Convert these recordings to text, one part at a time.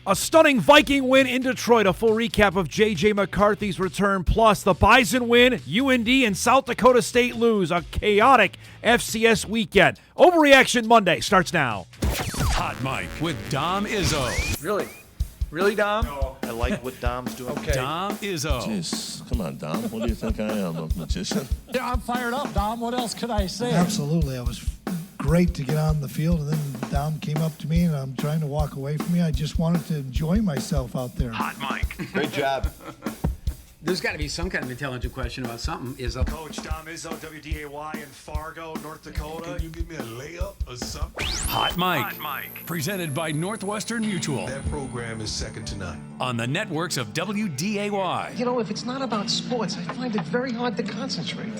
A stunning Viking win in Detroit. A full recap of J.J. McCarthy's return. Plus, the Bison win. UND and South Dakota State lose. A chaotic FCS weekend. Overreaction Monday starts now. Hot Mic with Dom Izzo. Really? Really, Dom? No. I like what Dom's doing. Okay. Dom Izzo. Jeez, come on, Dom. What do you think I am, a magician? Yeah, I'm fired up, Dom. What else could I say? Absolutely. It was great to get on the field, and then Dom came up to me, and I'm trying to walk away from me. I just wanted to enjoy myself out there. Hot Mic. Great job. There's got to be some kind of intelligent question about something. Coach Dom Izzo, WDAY in Fargo, North Dakota. Can you give me a layup or something? Hot Mic. Presented by Northwestern Mutual. That program is second to none. On the networks of WDAY. You know, if it's not about sports, I find it very hard to concentrate.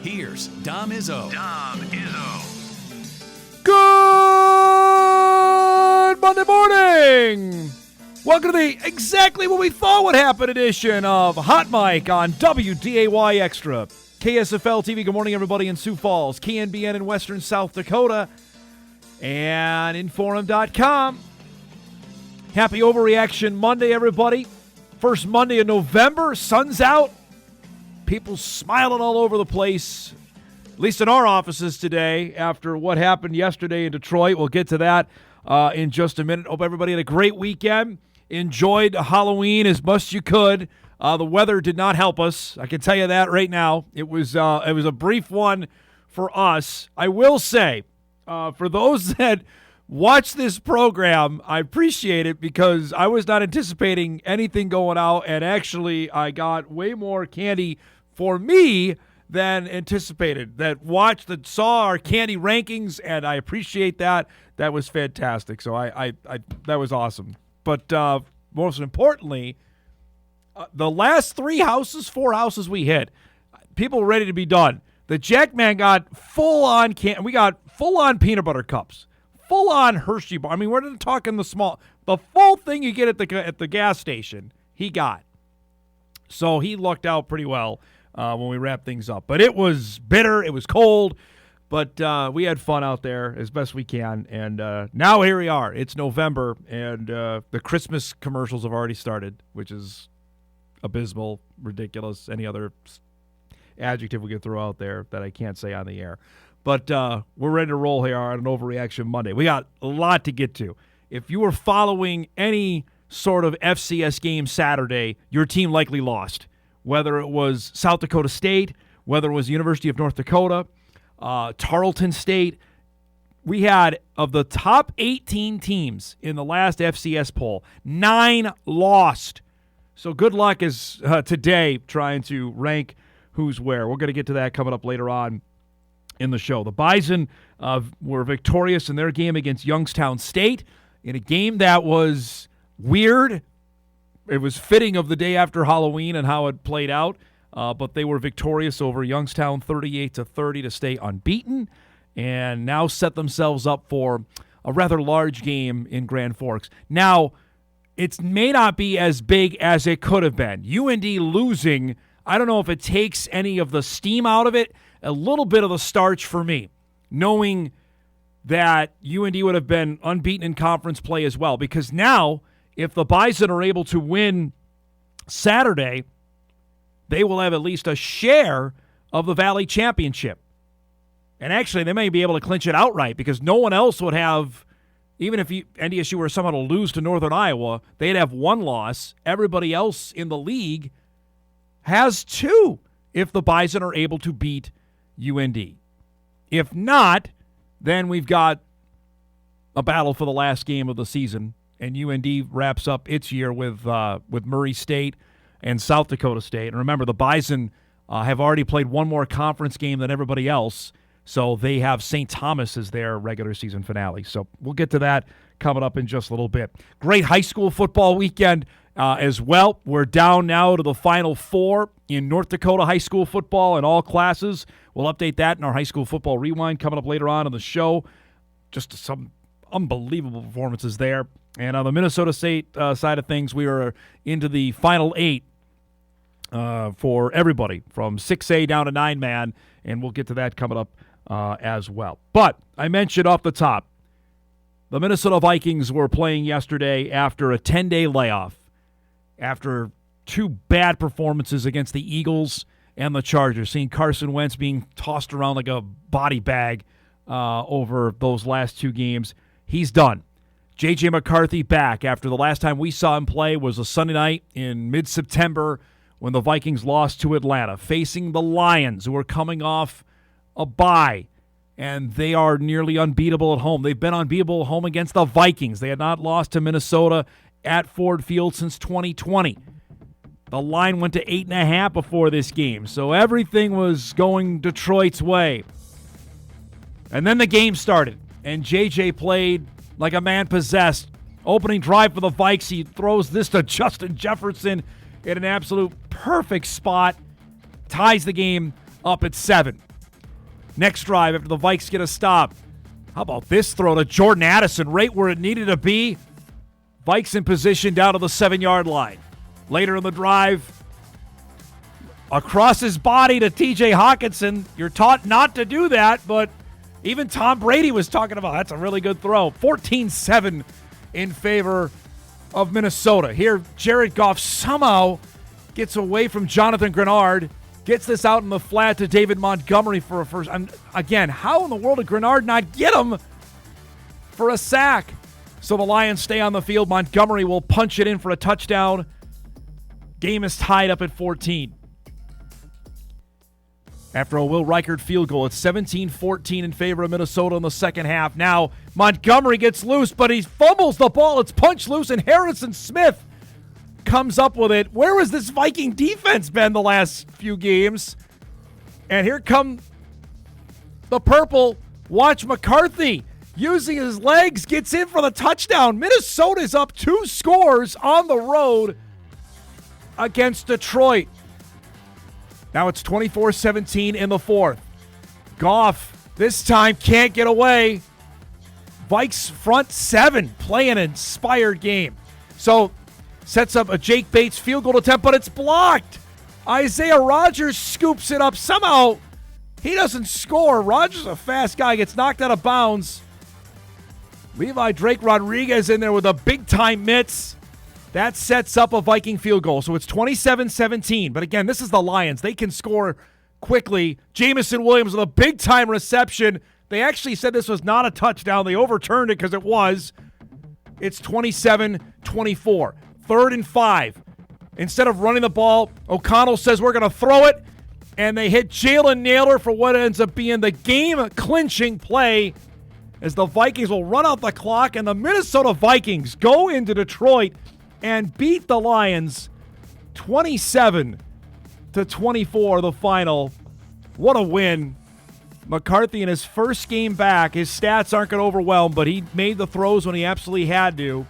Here's Dom Izzo. Good Monday morning. Welcome to the exactly what we thought would happen edition of Hot Mic on WDAY Extra. KSFL TV, good morning, everybody in Sioux Falls, KNBN in Western South Dakota, and Inforum.com. Happy Overreaction Monday, everybody. First Monday of November, sun's out. People smiling all over the place, at least in our offices today, after what happened yesterday in Detroit. We'll get to that in just a minute. Hope everybody had a great weekend. Enjoyed Halloween as much as you could. The weather did not help us. I can tell you that right now. It was a brief one for us. I will say, for those that watch this program, I appreciate it because I was not anticipating anything going out, and actually I got way more candy for me than anticipated. That saw our candy rankings, and I appreciate that. That was fantastic. So I that was awesome. But most importantly, the last four houses we hit, people were ready to be done. The Jackman got full-on we got full-on peanut butter cups, full-on Hershey bar. I mean, we're not talking the full thing you get at the gas station, he got. So he lucked out pretty well when we wrapped things up. But it was bitter, it was cold, but we had fun out there as best we can. And now here we are. It's November, and the Christmas commercials have already started, which is abysmal, ridiculous, any other adjective we could throw out there that I can't say on the air. But we're ready to roll here on an Overreaction Monday. We got a lot to get to. If you were following any sort of FCS game Saturday, your team likely lost, whether it was South Dakota State, whether it was University of North Dakota, Tarleton State. We had, of the top 18 teams in the last FCS poll, 9 lost. So good luck today trying to rank who's where. We're going to get to that coming up later on in the show. The Bison were victorious in their game against Youngstown State in a game that was weird. It was fitting of the day after Halloween and how it played out. But they were victorious over Youngstown 38-30 to stay unbeaten and now set themselves up for a rather large game in Grand Forks. Now, it may not be as big as it could have been. UND losing, I don't know if it takes any of the steam out of it, a little bit of the starch for me, knowing that UND would have been unbeaten in conference play as well. Because now, if the Bison are able to win Saturday, they will have at least a share of the Valley Championship. And actually, they may be able to clinch it outright because no one else would have, even if NDSU were somehow to lose to Northern Iowa, they'd have one loss. Everybody else in the league has 2 if the Bison are able to beat UND. If not, then we've got a battle for the last game of the season, and UND wraps up its year with Murray State and South Dakota State. And remember, the Bison have already played one more conference game than everybody else, so they have St. Thomas as their regular season finale. So we'll get to that coming up in just a little bit. Great high school football weekend as well. We're down now to the Final Four in North Dakota high school football in all classes. We'll update that in our high school football rewind coming up later on in the show. Just some unbelievable performances there. And on the Minnesota State side of things, we are into the Final 8 for everybody from 6A down to 9-man, and we'll get to that coming up as well. But I mentioned off the top, The Minnesota Vikings were playing yesterday after a 10-day layoff, after two bad performances against the Eagles and the Chargers, seeing Carson Wentz being tossed around like a body bag over those last two games. He's done. J.J. McCarthy back after the last time we saw him play was a Sunday night in mid-September when the Vikings lost to Atlanta, facing the Lions, who are coming off a bye, and they are nearly unbeatable at home. They've been unbeatable at home against the Vikings. They had not lost to Minnesota at Ford Field since 2020. The line went to 8.5 before this game, so everything was going Detroit's way. And then the game started, and J.J. played like a man possessed. Opening drive for the Vikes, he throws this to Justin Jefferson in an absolute perfect spot. Ties the game up at 7. Next drive after the Vikes get a stop. How about this throw to Jordan Addison right where it needed to be? Vikes in position down to the 7-yard line. Later in the drive, across his body to T.J. Hawkinson. You're taught not to do that, but even Tom Brady was talking about that's a really good throw. 14-7 in favor of Minnesota. Here, Jared Goff somehow gets away from Jonathan Grenard, gets this out in the flat to David Montgomery for a first. Again, how in the world did Grenard not get him for a sack? So the Lions stay on the field. Montgomery will punch it in for a touchdown. Game is tied up at 14. After a Will Reichert field goal, it's 17-14 in favor of Minnesota in the second half. Now, Montgomery gets loose, but he fumbles the ball. It's punched loose, and Harrison Smith comes up with it. Where has this Viking defense been the last few games? And here come the purple. Watch McCarthy using his legs, gets in for the touchdown. Minnesota's up 2 scores on the road against Detroit. Now it's 24-17 in the fourth. Goff this time can't get away. Vikes front 7 play an inspired game. So sets up a Jake Bates field goal attempt, but it's blocked. Isaiah Rodgers scoops it up. Somehow he doesn't score. Rodgers, a fast guy, gets knocked out of bounds. Levi Drake Rodriguez in there with a big-time miss. That sets up a Viking field goal. So it's 27-17. But again, this is the Lions. They can score quickly. Jamison Williams with a big-time reception. They actually said this was not a touchdown. They overturned it because it was. It's 27-24. 3rd and 5. Instead of running the ball, O'Connell says we're going to throw it. And they hit Jalen Naylor for what ends up being the game-clinching play as the Vikings will run out the clock. And the Minnesota Vikings go into Detroit and beat the Lions 27-24, the final. What a win. McCarthy in his first game back, his stats aren't going to overwhelm, but he made the throws when he absolutely had to.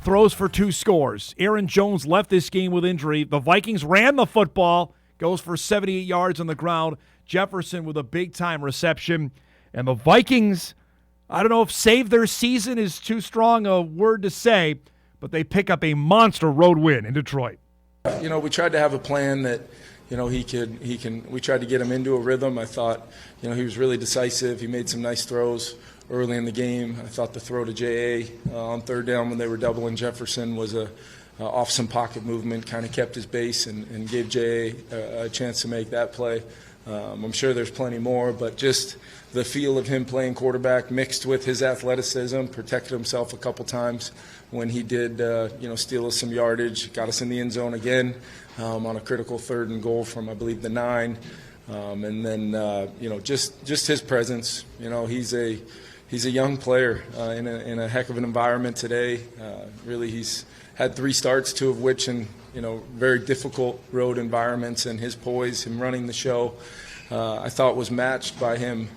Throws for 2 scores. Aaron Jones left this game with injury. The Vikings ran the football, goes for 78 yards on the ground. Jefferson with a big-time reception. And the Vikings, I don't know if save their season is too strong a word to say, but they pick up a monster road win in Detroit. You know, we tried to have a plan that, you know, we tried to get him into a rhythm. I thought, you know, he was really decisive. He made some nice throws early in the game. I thought the throw to J.A. On 3rd down when they were doubling Jefferson was off some pocket movement, kind of kept his base and gave J.A. a chance to make that play. I'm sure there's plenty more, but just the feel of him playing quarterback mixed with his athleticism, protected himself a couple times when he did, steal us some yardage, got us in the end zone again on a critical 3rd and goal from, I believe, the 9. And then, just his presence. You know, he's a young player in a heck of an environment today. Really, he's had 3 starts, 2 of which in, very difficult road environments, and his poise, him running the show, I thought was matched by him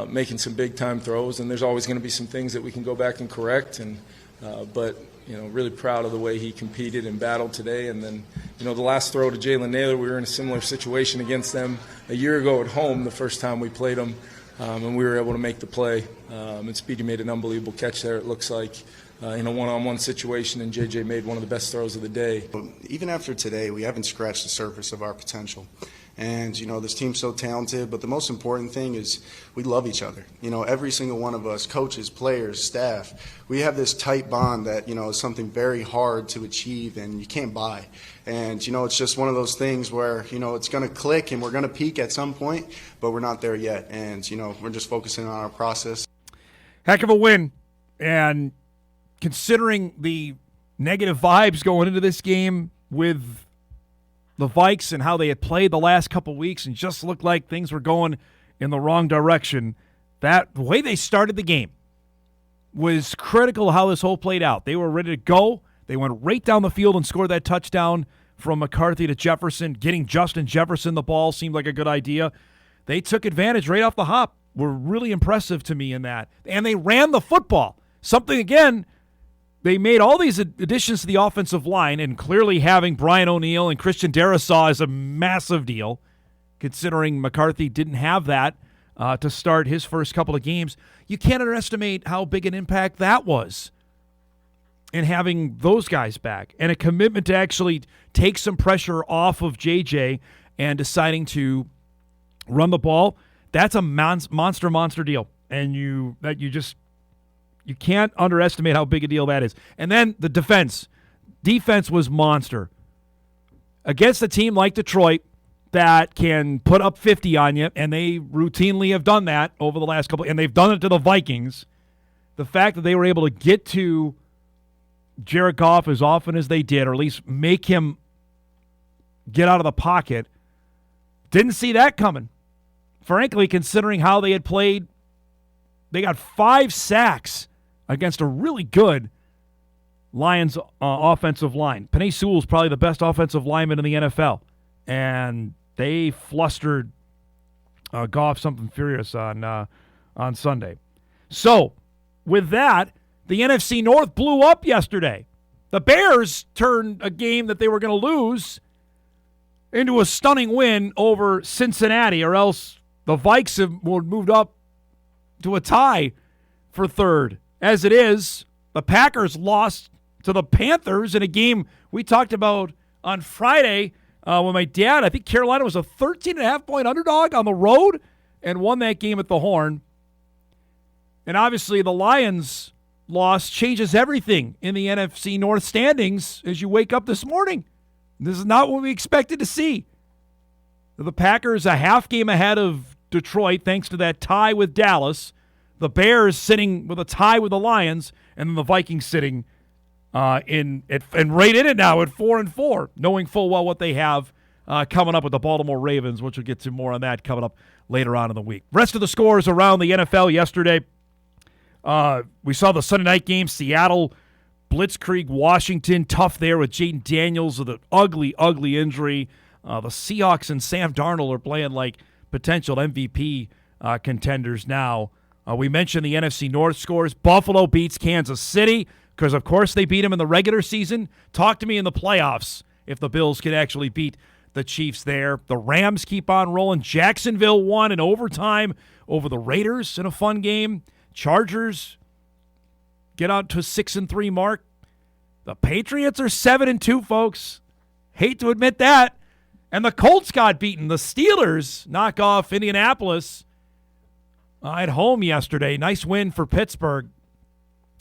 making some big-time throws. And there's always going to be some things that we can go back and correct. But really proud of the way he competed and battled today. And then, the last throw to Jalen Naylor, we were in a similar situation against them a year ago at home, the first time we played them, and we were able to make the play. And Speedy made an unbelievable catch there, it looks like, in a one-on-one situation, and JJ made one of the best throws of the day. Even after today, we haven't scratched the surface of our potential. And, this team's so talented, but the most important thing is we love each other. Every single one of us, coaches, players, staff, we have this tight bond that, is something very hard to achieve and you can't buy. And, it's just one of those things where, it's going to click and we're going to peak at some point, but we're not there yet. And, we're just focusing on our process. Heck of a win. And considering the negative vibes going into this game with the Vikes and how they had played the last couple weeks and just looked like things were going in the wrong direction, the way they started the game was critical how this whole played out. They were ready to go. They went right down the field and scored that touchdown from McCarthy to Jefferson. Getting Justin Jefferson the ball seemed like a good idea. They took advantage right off the hop. Were really impressive to me in that. And they ran the football. Something, again, they made all these additions to the offensive line, and clearly having Brian O'Neill and Christian Darrisaw is a massive deal, considering McCarthy didn't have that to start his first couple of games. You can't underestimate how big an impact that was in having those guys back, and a commitment to actually take some pressure off of JJ and deciding to run the ball. That's a monster deal, and you can't underestimate how big a deal that is. And then the defense. Defense was monster. Against a team like Detroit that can put up 50 on you, and they routinely have done that over the last couple, and they've done it to the Vikings. The fact that they were able to get to Jared Goff as often as they did, or at least make him get out of the pocket, didn't see that coming. Frankly, considering how they had played, they got 5 sacks against a really good Lions offensive line. Penei Sewell is probably the best offensive lineman in the NFL, and they flustered Goff something furious on Sunday. So, with that, the NFC North blew up yesterday. The Bears turned a game that they were going to lose into a stunning win over Cincinnati, or else the Vikes have moved up to a tie for third. As it is, the Packers lost to the Panthers in a game we talked about on Friday when my dad, I think Carolina was a 13.5-point underdog on the road and won that game at the Horn. And obviously the Lions loss changes everything in the NFC North standings as you wake up this morning. This is not what we expected to see. The Packers a half game ahead of Detroit thanks to that tie with Dallas. The Bears sitting with a tie with the Lions, and then the Vikings sitting right in it now at 4-4, knowing full well what they have coming up with the Baltimore Ravens, which we'll get to more on that coming up later on in the week. Rest of the scores around the NFL yesterday. We saw the Sunday night game, Seattle, Blitzkrieg, Washington, tough there with Jaden Daniels with an ugly injury. The Seahawks and Sam Darnold are playing like potential MVP contenders now. We mentioned the NFC North scores. Buffalo beats Kansas City because, of course, they beat them in the regular season. Talk to me in the playoffs if the Bills could actually beat the Chiefs there. The Rams keep on rolling. Jacksonville won in overtime over the Raiders in a fun game. Chargers get out to a 6-3 mark. The Patriots are 7-2, folks. Hate to admit that. And the Colts got beaten. The Steelers knock off Indianapolis at home yesterday. Nice win for Pittsburgh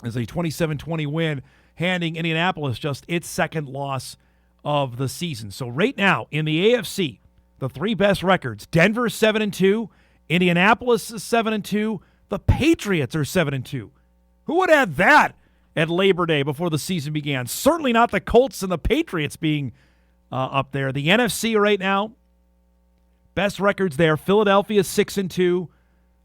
as a 27-20 win, handing Indianapolis just its second loss of the season. So right now in the AFC, the 3 best records, Denver 7-2, Indianapolis is 7-2, the Patriots are 7-2. Who would add that at Labor Day before the season began? Certainly not the Colts and the Patriots being up there. The NFC right now, best records there. Philadelphia 6-2.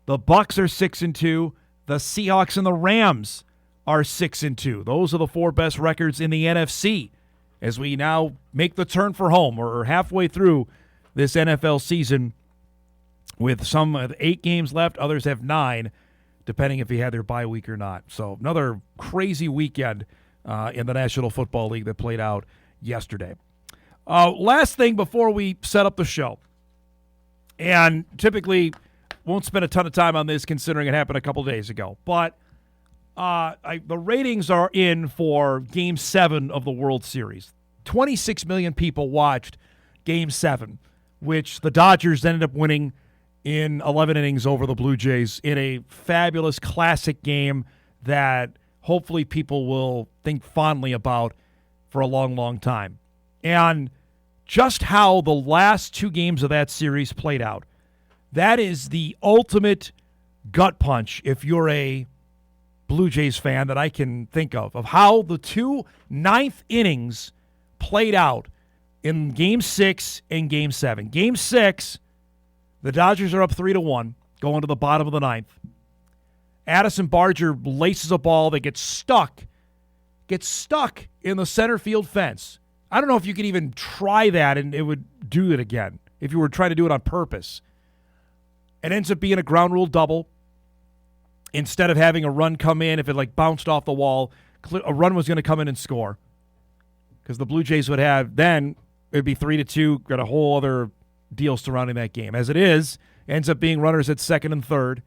The Bucs are 6-2. The Seahawks and the Rams are 6-2. Those are the 4 best records in the NFC as we now make the turn for home. We're halfway through this NFL season with some 8 games left. Others have 9, depending if you had their bye week or not. So another crazy weekend in the National Football League that played out yesterday. Last thing before we set up the show, and typically won't spend a ton of time on this considering it happened a couple days ago, but the ratings are in for Game 7 of the World Series. 26 million people watched Game 7. which the Dodgers ended up winning in 11 innings over the Blue Jays in a fabulous classic game that hopefully people will think fondly about for a long, long time. And just how the last two games of that series played out, that is the ultimate gut punch if you're a Blue Jays fan that I can think of how the two ninth innings played out in Game 6 and Game 7. Game 6, the Dodgers are up 3-1, going to the bottom of the ninth. Addison Barger laces a ball that gets stuck in the center field fence. I don't know if you could even try that and it would do it again if you were trying to do it on purpose. It ends up being a ground rule double. Instead of having a run come in, if it bounced off the wall, a run was going to come in and score. Because the Blue Jays would have, then it would be 3-2, got a whole other deal surrounding that game. As it is, ends up being runners at second and third.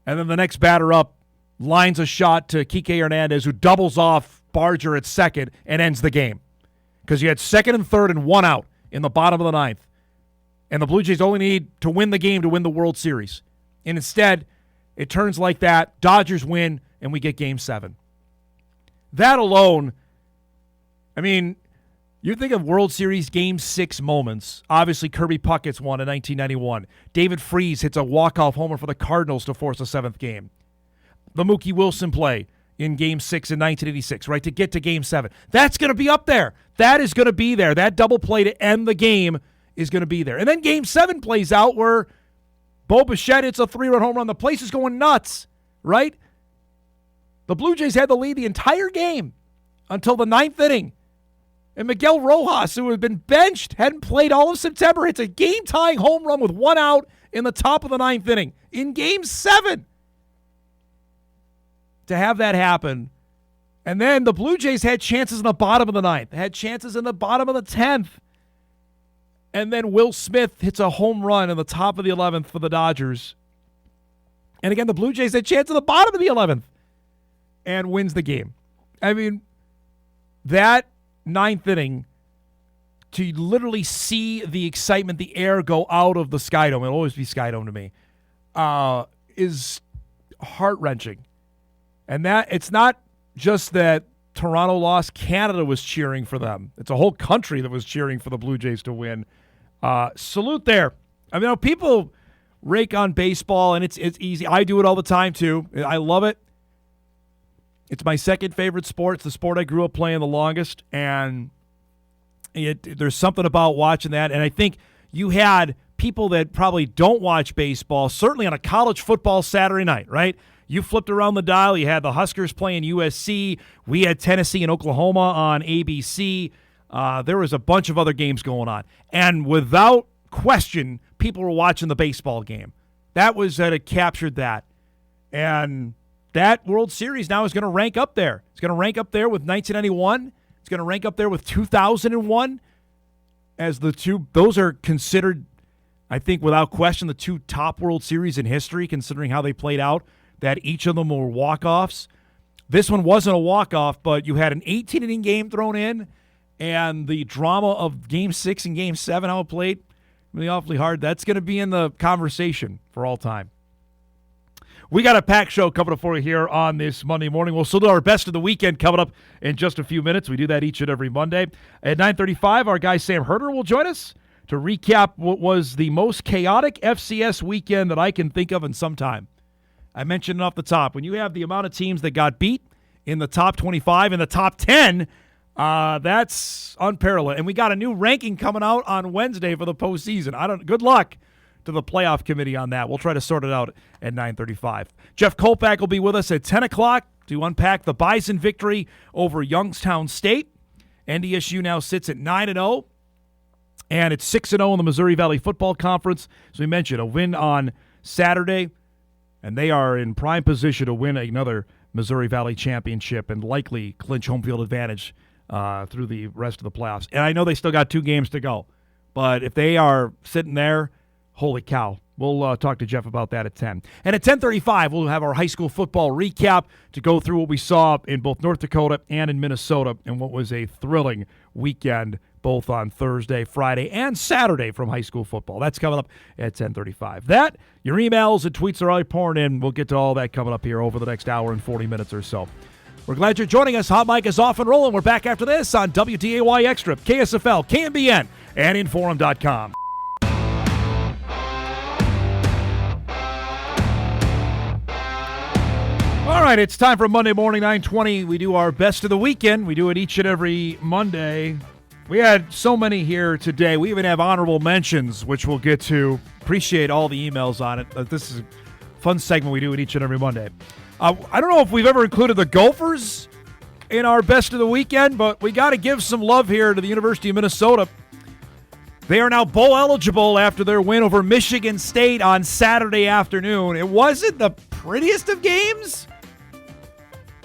And then the next batter up lines a shot to Kike Hernandez, who doubles off Barger at second and ends the game. Because you had second and third and one out in the bottom of the ninth. And the Blue Jays only need to win the game to win the World Series. And instead, it turns like that. Dodgers win, and we get Game 7. That alone, I mean, you think of World Series Game 6 moments. Obviously, Kirby Puckett's one in 1991. David Freese hits a walk-off homer for the Cardinals to force a seventh game. The Mookie Wilson play in Game 6 in 1986, right, to get to Game 7. That's going to be up there. That is going to be there. That double play to end the game is going to be there. And then Game 7 plays out where Bo Bichette hits a 3-run home run. The place is going nuts, right? The Blue Jays had the lead the entire game until the ninth inning. And Miguel Rojas, who had been benched, hadn't played all of September, hits a game-tying home run with one out in the top of the ninth inning in Game 7. To have that happen. And then the Blue Jays had chances in the bottom of the ninth. Had chances in the bottom of the 10th. And then Will Smith hits a home run in the top of the 11th for the Dodgers. And again, the Blue Jays had a chance at the bottom of the 11th and wins the game. I mean, that ninth inning, to literally see the excitement, the air go out of the Skydome, it'll always be Skydome to me, is heart-wrenching. And that it's not just that Toronto lost, Canada was cheering for them. It's a whole country that was cheering for the Blue Jays to win. Salute there. I mean, people rake on baseball, and it's easy. I do it all the time, too. I love it. It's my second favorite sport. It's the sport I grew up playing the longest, and there's something about watching that. And I think you had people that probably don't watch baseball, certainly on a college football Saturday night, right? You flipped around the dial. You had the Huskers playing USC. We had Tennessee and Oklahoma on ABC. There was a bunch of other games going on. And without question, people were watching the baseball game. That was that it captured that. And that World Series now is going to rank up there. It's going to rank up there with 1991. It's going to rank up there with 2001 as the two. Those are considered, I think, without question, the two top World Series in history, considering how they played out, that each of them were walk-offs. This one wasn't a walk-off, but you had an 18-inning game thrown in, and the drama of Game 6 and Game 7, how it played, really awfully hard. That's going to be in the conversation for all time. We got a packed show coming up for you here on this Monday morning. We'll still do our best of the weekend coming up in just a few minutes. We do that each and every Monday. At 9:35, our guy Sam Herder will join us to recap what was the most chaotic FCS weekend that I can think of in some time. I mentioned it off the top. When you have the amount of teams that got beat in the top 25, in the top 10, that's unparalleled. And we got a new ranking coming out on Wednesday for the postseason. Good luck to the playoff committee on that. We'll try to sort it out at 9:35. Jeff Kolpack will be with us at 10 o'clock to unpack the Bison victory over Youngstown State. NDSU now sits at 9-0, and it's 6-0 in the Missouri Valley Football Conference. As we mentioned, a win on Saturday, and they are in prime position to win another Missouri Valley championship and likely clinch home field advantage through the rest of the playoffs. And I know they still got 2 games to go, but if they are sitting there, holy cow. We'll talk to Jeff about that at 10. And at 10:35, we'll have our high school football recap to go through what we saw in both North Dakota and in Minnesota and what was a thrilling weekend both on Thursday, Friday, and Saturday from high school football. That's coming up at 10:35. That, your emails and tweets are already pouring in. We'll get to all that coming up here over the next hour and 40 minutes or so. We're glad you're joining us. Hot Mic is off and rolling. We're back after this on WDAY Extra, KSFL, KMBN, and Inforum.com. All right, it's time for Monday Morning 9:20. We do our best of the weekend. We do it each and every Monday. We had so many here today. We even have honorable mentions, which we'll get to. Appreciate all the emails on it. This is a fun segment we do it each and every Monday. I don't know if we've ever included the Gophers in our best of the weekend, but we got to give some love here to the University of Minnesota. They are now bowl eligible after their win over Michigan State on Saturday afternoon. It wasn't the prettiest of games.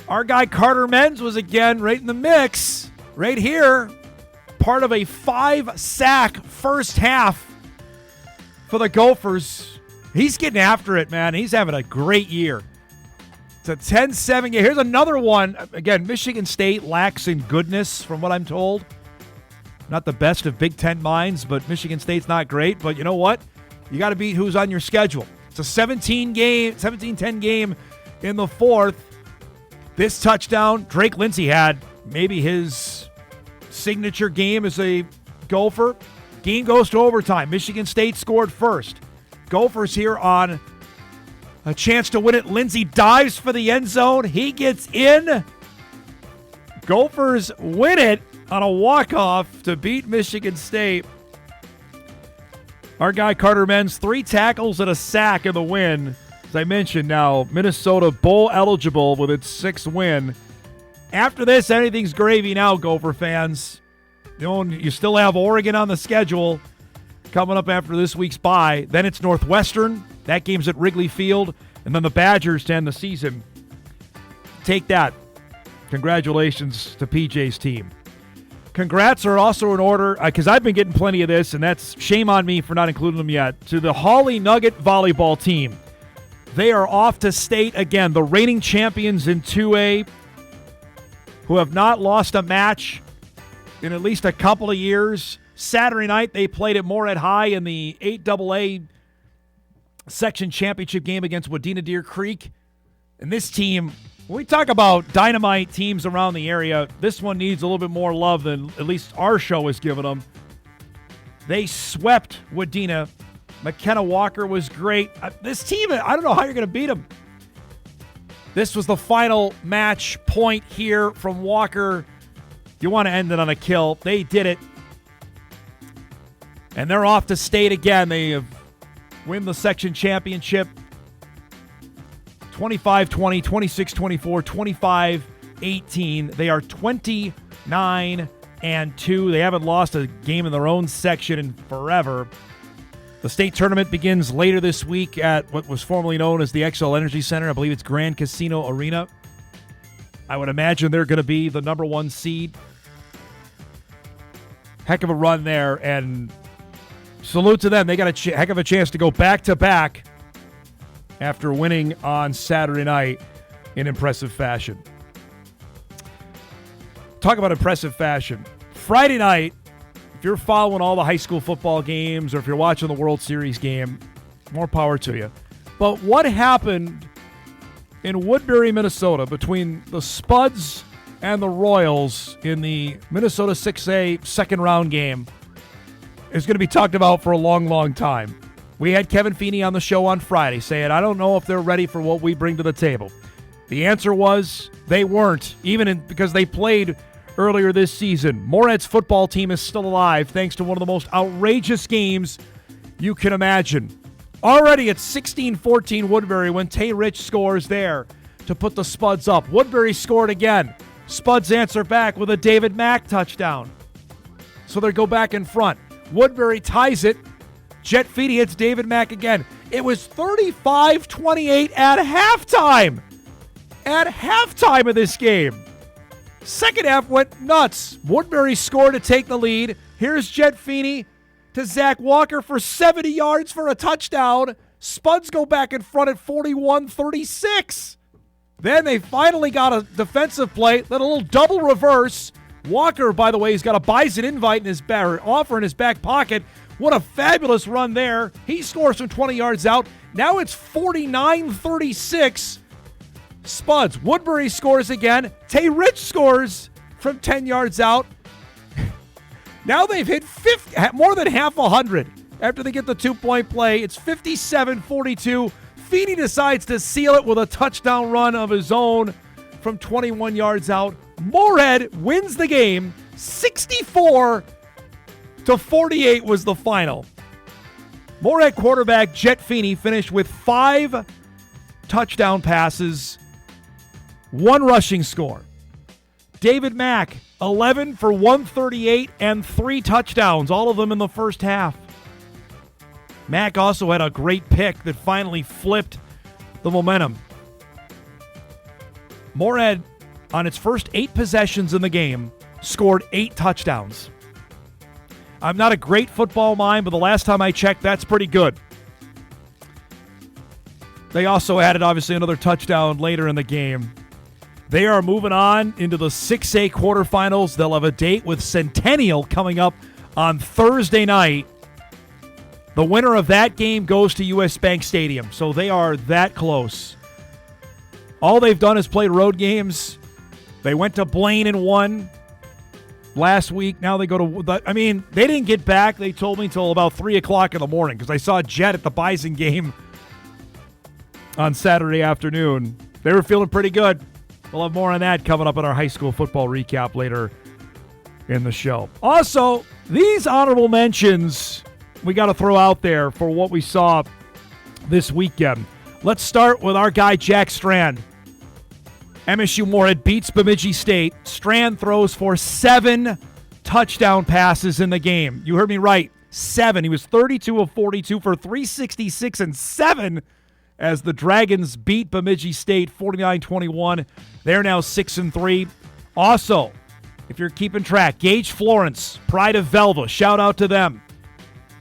Our guy Carter Menz was again right in the mix, right here, part of a 5-sack first half for the Gophers. He's getting after it, man. He's having a great year. It's a 10-7 game. Here's another one. Again, Michigan State lacks in goodness, from what I'm told. Not the best of Big Ten minds, but Michigan State's not great. But you know what? You got to beat who's on your schedule. It's a 17-10 game in the fourth. This touchdown, Drake Lindsey had maybe his signature game as a Gopher. Game goes to overtime. Michigan State scored first. Gophers here on a chance to win it. Lindsey dives for the end zone. He gets in. Gophers win it on a walk-off to beat Michigan State. Our guy Carter Menz, 3 tackles and a sack in the win. As I mentioned, now Minnesota bowl eligible with its 6th win. After this, anything's gravy now, Gopher fans. You still have Oregon on the schedule coming up after this week's bye. Then it's Northwestern. That game's at Wrigley Field. And then the Badgers to end the season. Take that. Congratulations to PJ's team. Congrats are also in order, because I've been getting plenty of this, and that's shame on me for not including them yet, to the Hawley Nugget volleyball team. They are off to state again, the reigning champions in 2A, who have not lost a match in at least a couple of years. Saturday night, they played at Morehead High in the 8AA section championship game against Wadena Deer Creek. And this team, when we talk about dynamite teams around the area, this one needs a little bit more love than at least our show has given them. They swept Wadena. McKenna Walker was great. This team, I don't know how you're going to beat them. This was the final match point here from Walker. You want to end it on a kill. They did it. And they're off to state again. They have win the section championship 25-20, 26-24, 25-18. They are 29-2. They haven't lost a game in their own section in forever. The state tournament begins later this week at what was formerly known as the XL Energy Center. I believe it's Grand Casino Arena. I would imagine they're going to be the number 1 seed. Heck of a run there, and salute to them. They got a heck of a chance to go back-to-back after winning on Saturday night in impressive fashion. Talk about impressive fashion. Friday night, if you're following all the high school football games or if you're watching the World Series game, more power to you. But what happened in Woodbury, Minnesota between the Spuds and the Royals in the Minnesota 6A second round game is going to be talked about for a long, long time. We had Kevin Feeney on the show on Friday saying, I don't know if they're ready for what we bring to the table. The answer was they weren't, because they played earlier this season. Morehead's football team is still alive thanks to one of the most outrageous games you can imagine. Already it's 16-14 Woodbury when Tay Rich scores there to put the Spuds up. Woodbury scored again. Spuds answer back with a David Mack touchdown. So they go back in front. Woodbury ties it. Jet Feedy hits David Mack again. It was 35-28 at halftime. At halftime of this game. Second half went nuts. Woodbury scored to take the lead. Here's Jet Feeney to Zach Walker for 70 yards for a touchdown. Spuds go back in front at 41-36. Then they finally got a defensive play, then a little double reverse. Walker, by the way, has got a Bison invite in his offer in his back pocket. What a fabulous run there. He scores from 20 yards out. Now it's 49-36. Spuds. Woodbury scores again. Tay Rich scores from 10 yards out. Now they've hit more than half 100 after they get the 2-point play. It's 57-42. Feeney decides to seal it with a touchdown run of his own from 21 yards out. Moorhead wins the game. 64-48 was the final. Moorhead quarterback Jet Feeney finished with 5 touchdown passes, 1 rushing score. David Mack, 11 for 138 and 3 touchdowns, all of them in the first half. Mack also had a great pick that finally flipped the momentum. Moorhead, on its first 8 possessions in the game, scored 8 touchdowns. I'm not a great football mind, but the last time I checked, that's pretty good. They also added, obviously, another touchdown later in the game. They are moving on into the 6A quarterfinals. They'll have a date with Centennial coming up on Thursday night. The winner of that game goes to U.S. Bank Stadium, so they are that close. All they've done is played road games. They went to Blaine and won last week. Now they go to... they didn't get back, they told me, until about 3 o'clock in the morning because I saw Jet at the Bison game on Saturday afternoon. They were feeling pretty good. We'll have more on that coming up in our high school football recap later in the show. Also, these honorable mentions we got to throw out there for what we saw this weekend. Let's start with our guy, Jack Strand. MSU Moorhead beats Bemidji State. Strand throws for 7 touchdown passes in the game. You heard me right, 7. He was 32 of 42 for 366 and 7 as the Dragons beat Bemidji State 49-21. They're now 6-3. Also, if you're keeping track, Gage Florence, Pride of Velva, shout out to them.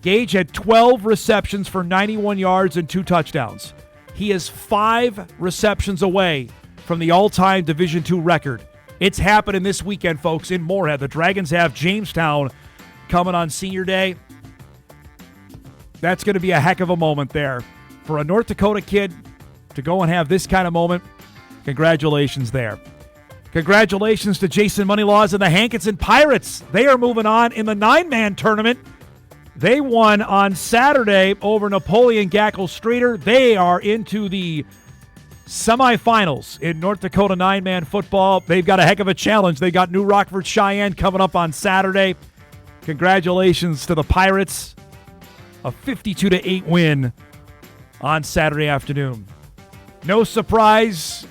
Gage had 12 receptions for 91 yards and 2 touchdowns. He is 5 receptions away from the all-time Division II record. It's happening this weekend, folks, in Moorhead. The Dragons have Jamestown coming on Senior Day. That's going to be a heck of a moment there. For a North Dakota kid to go and have this kind of moment, congratulations there. Congratulations to Jason Moneylaws and the Hankinson Pirates. They are moving on in the 9-man tournament. They won on Saturday over Napoleon Gackle Streeter. They are into the semifinals in North Dakota 9-man football. They've got a heck of a challenge. They got New Rockford Cheyenne coming up on Saturday. Congratulations to the Pirates. A 52-8 win on Saturday afternoon. No surprise,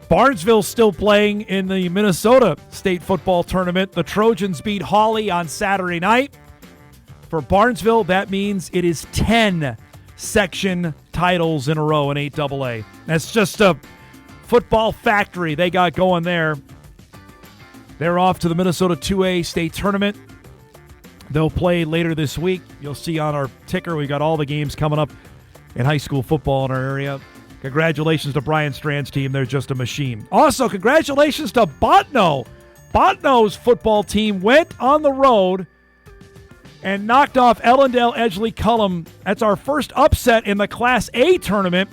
Barnesville's still playing in the Minnesota State Football Tournament. The Trojans beat Hawley on Saturday night. For Barnesville, that means it is 10 section titles in a row in 8AA. That's just a football factory they got going there. They're off to the Minnesota 2A State Tournament. They'll play later this week. You'll see on our ticker, we got all the games coming up in high school football in our area. Congratulations to Brian Strand's team. They're just a machine. Also, congratulations to Botno. Botno's football team went on the road and knocked off Ellendale Edgeley Cullum. That's our first upset in the Class A tournament.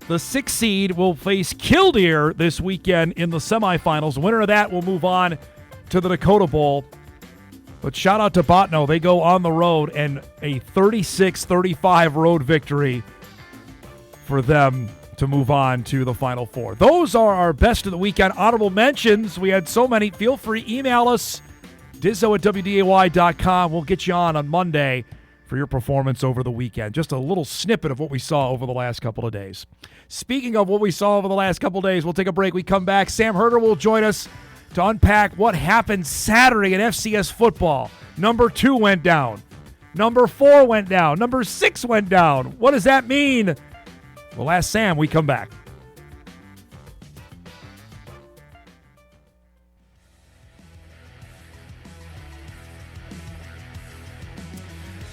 The 6th seed will face Killdeer this weekend in the semifinals. The winner of that will move on to the Dakota Bowl. But shout out to Botno. They go on the road and a 36-35 road victory for them to move on to the Final Four. Those are our best of the weekend honorable mentions. We had so many. Feel free, email us, Dizzo@WDAY.com. We'll get you on Monday for your performance over the weekend. Just a little snippet of what we saw over the last couple of days. Speaking of what we saw over the last couple of days, we'll take a break. We come back. Sam Herder will join us to unpack what happened Saturday in FCS football. Number 2 went down. Number 4 went down. Number 6 went down. What does that mean? We'll ask Sam. We come back.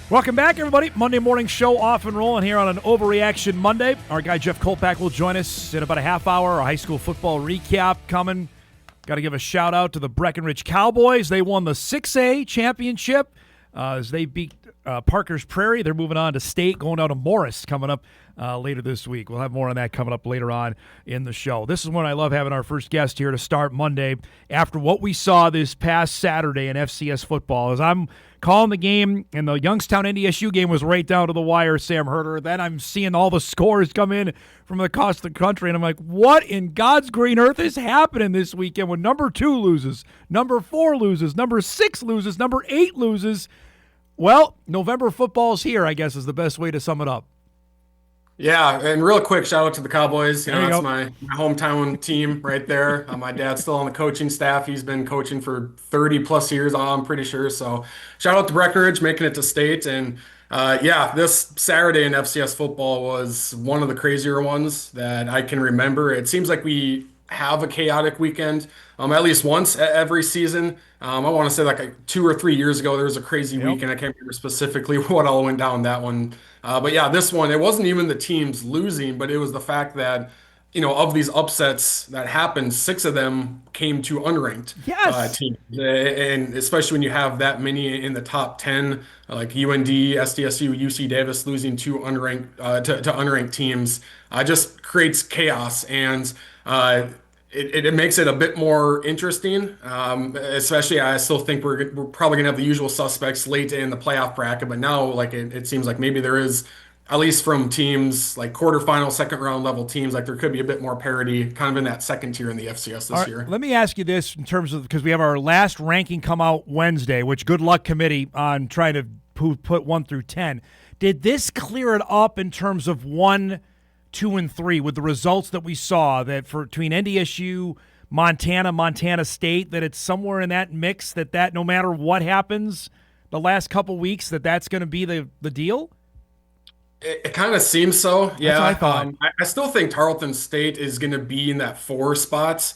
Welcome back, everybody. Monday morning show off and rolling here on an Overreaction Monday. Our guy Jeff Kolpack will join us in about a half hour. Our high school football recap coming Got to give a shout out to the Breckenridge Cowboys. They won the 6A championship as they beat Parker's Prairie. They're moving on to state, going down to Morris coming up later this week. We'll have more on that coming up later on in the show. This is when I love having our first guest here to start Monday after what we saw this past Saturday in FCS football. As I'm calling the game, and the Youngstown NDSU game was right down to the wire, Sam Herder. Then I'm seeing all the scores come in from across the country, and I'm like, what in God's green earth is happening this weekend when number 2 loses, number 4 loses, number 6 loses, number 8 loses? Well, November football's here, I guess, is the best way to sum it up. Yeah, and real quick, shout out to the Cowboys. There you That's go. my hometown team right there. My dad's still on the coaching staff. He's been coaching for 30 plus years, I'm pretty sure. So shout out to Breckenridge making it to state. And yeah, this Saturday in FCS football was one of the crazier ones that I can remember. It seems like we have a chaotic weekend at least once every season. I want to say like 2 or 3 years ago, there was a crazy weekend. I can't remember specifically what all went down that one. But yeah, this one, it wasn't even the teams losing, but it was the fact that, of these upsets that happened, 6 of them came to unranked teams. And especially when you have that many in the top 10, like UND, SDSU, UC Davis losing to unranked to unranked teams, just creates chaos. And it makes it a bit more interesting, especially I still think we're probably going to have the usual suspects late in the playoff bracket, but now like it seems like maybe there is, at least from teams like quarterfinal, second round level teams, like there could be a bit more parity kind of in that second tier in the FCS this year. Let me ask you this in terms of, because we have our last ranking come out Wednesday, which good luck committee on trying to put 1 through 10. Did this clear it up in terms of 1, 2, and 3 with the results that we saw that for between NDSU, Montana State, that it's somewhere in that mix that no matter what happens the last couple weeks, that's going to be the deal? It kind of seems so. Yeah, that's what I thought. I still think Tarleton State is going to be in that 4 spots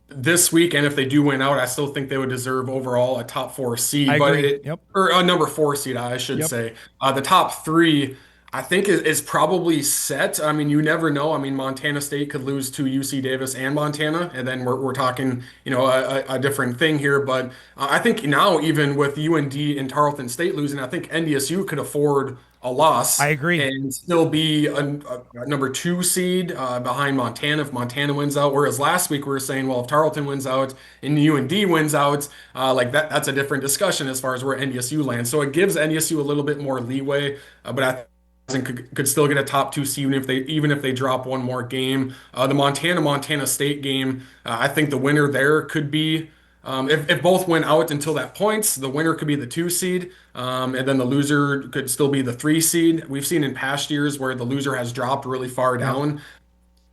this week, and if they do win out, I still think they would deserve overall a top 4 seed. I agree. Or a number 4 seed, I should say. The top 3, I think, is probably set. I mean, you never know. I mean, Montana State could lose to UC Davis and Montana, and then we're talking, a different thing here. But I think now, even with UND and Tarleton State losing, I think NDSU could afford a loss. I agree. And still be a number 2 seed behind Montana if Montana wins out. Whereas last week we were saying, well, if Tarleton wins out and UND wins out, like that's a different discussion as far as where NDSU lands. So it gives NDSU a little bit more leeway, but I think could still get a top 2 seed even if they drop one more game. The Montana State game, I think the winner there could be. If both win out until that point, the winner could be the 2 seed, and then the loser could still be the 3 seed. We've seen in past years where the loser has dropped really far down.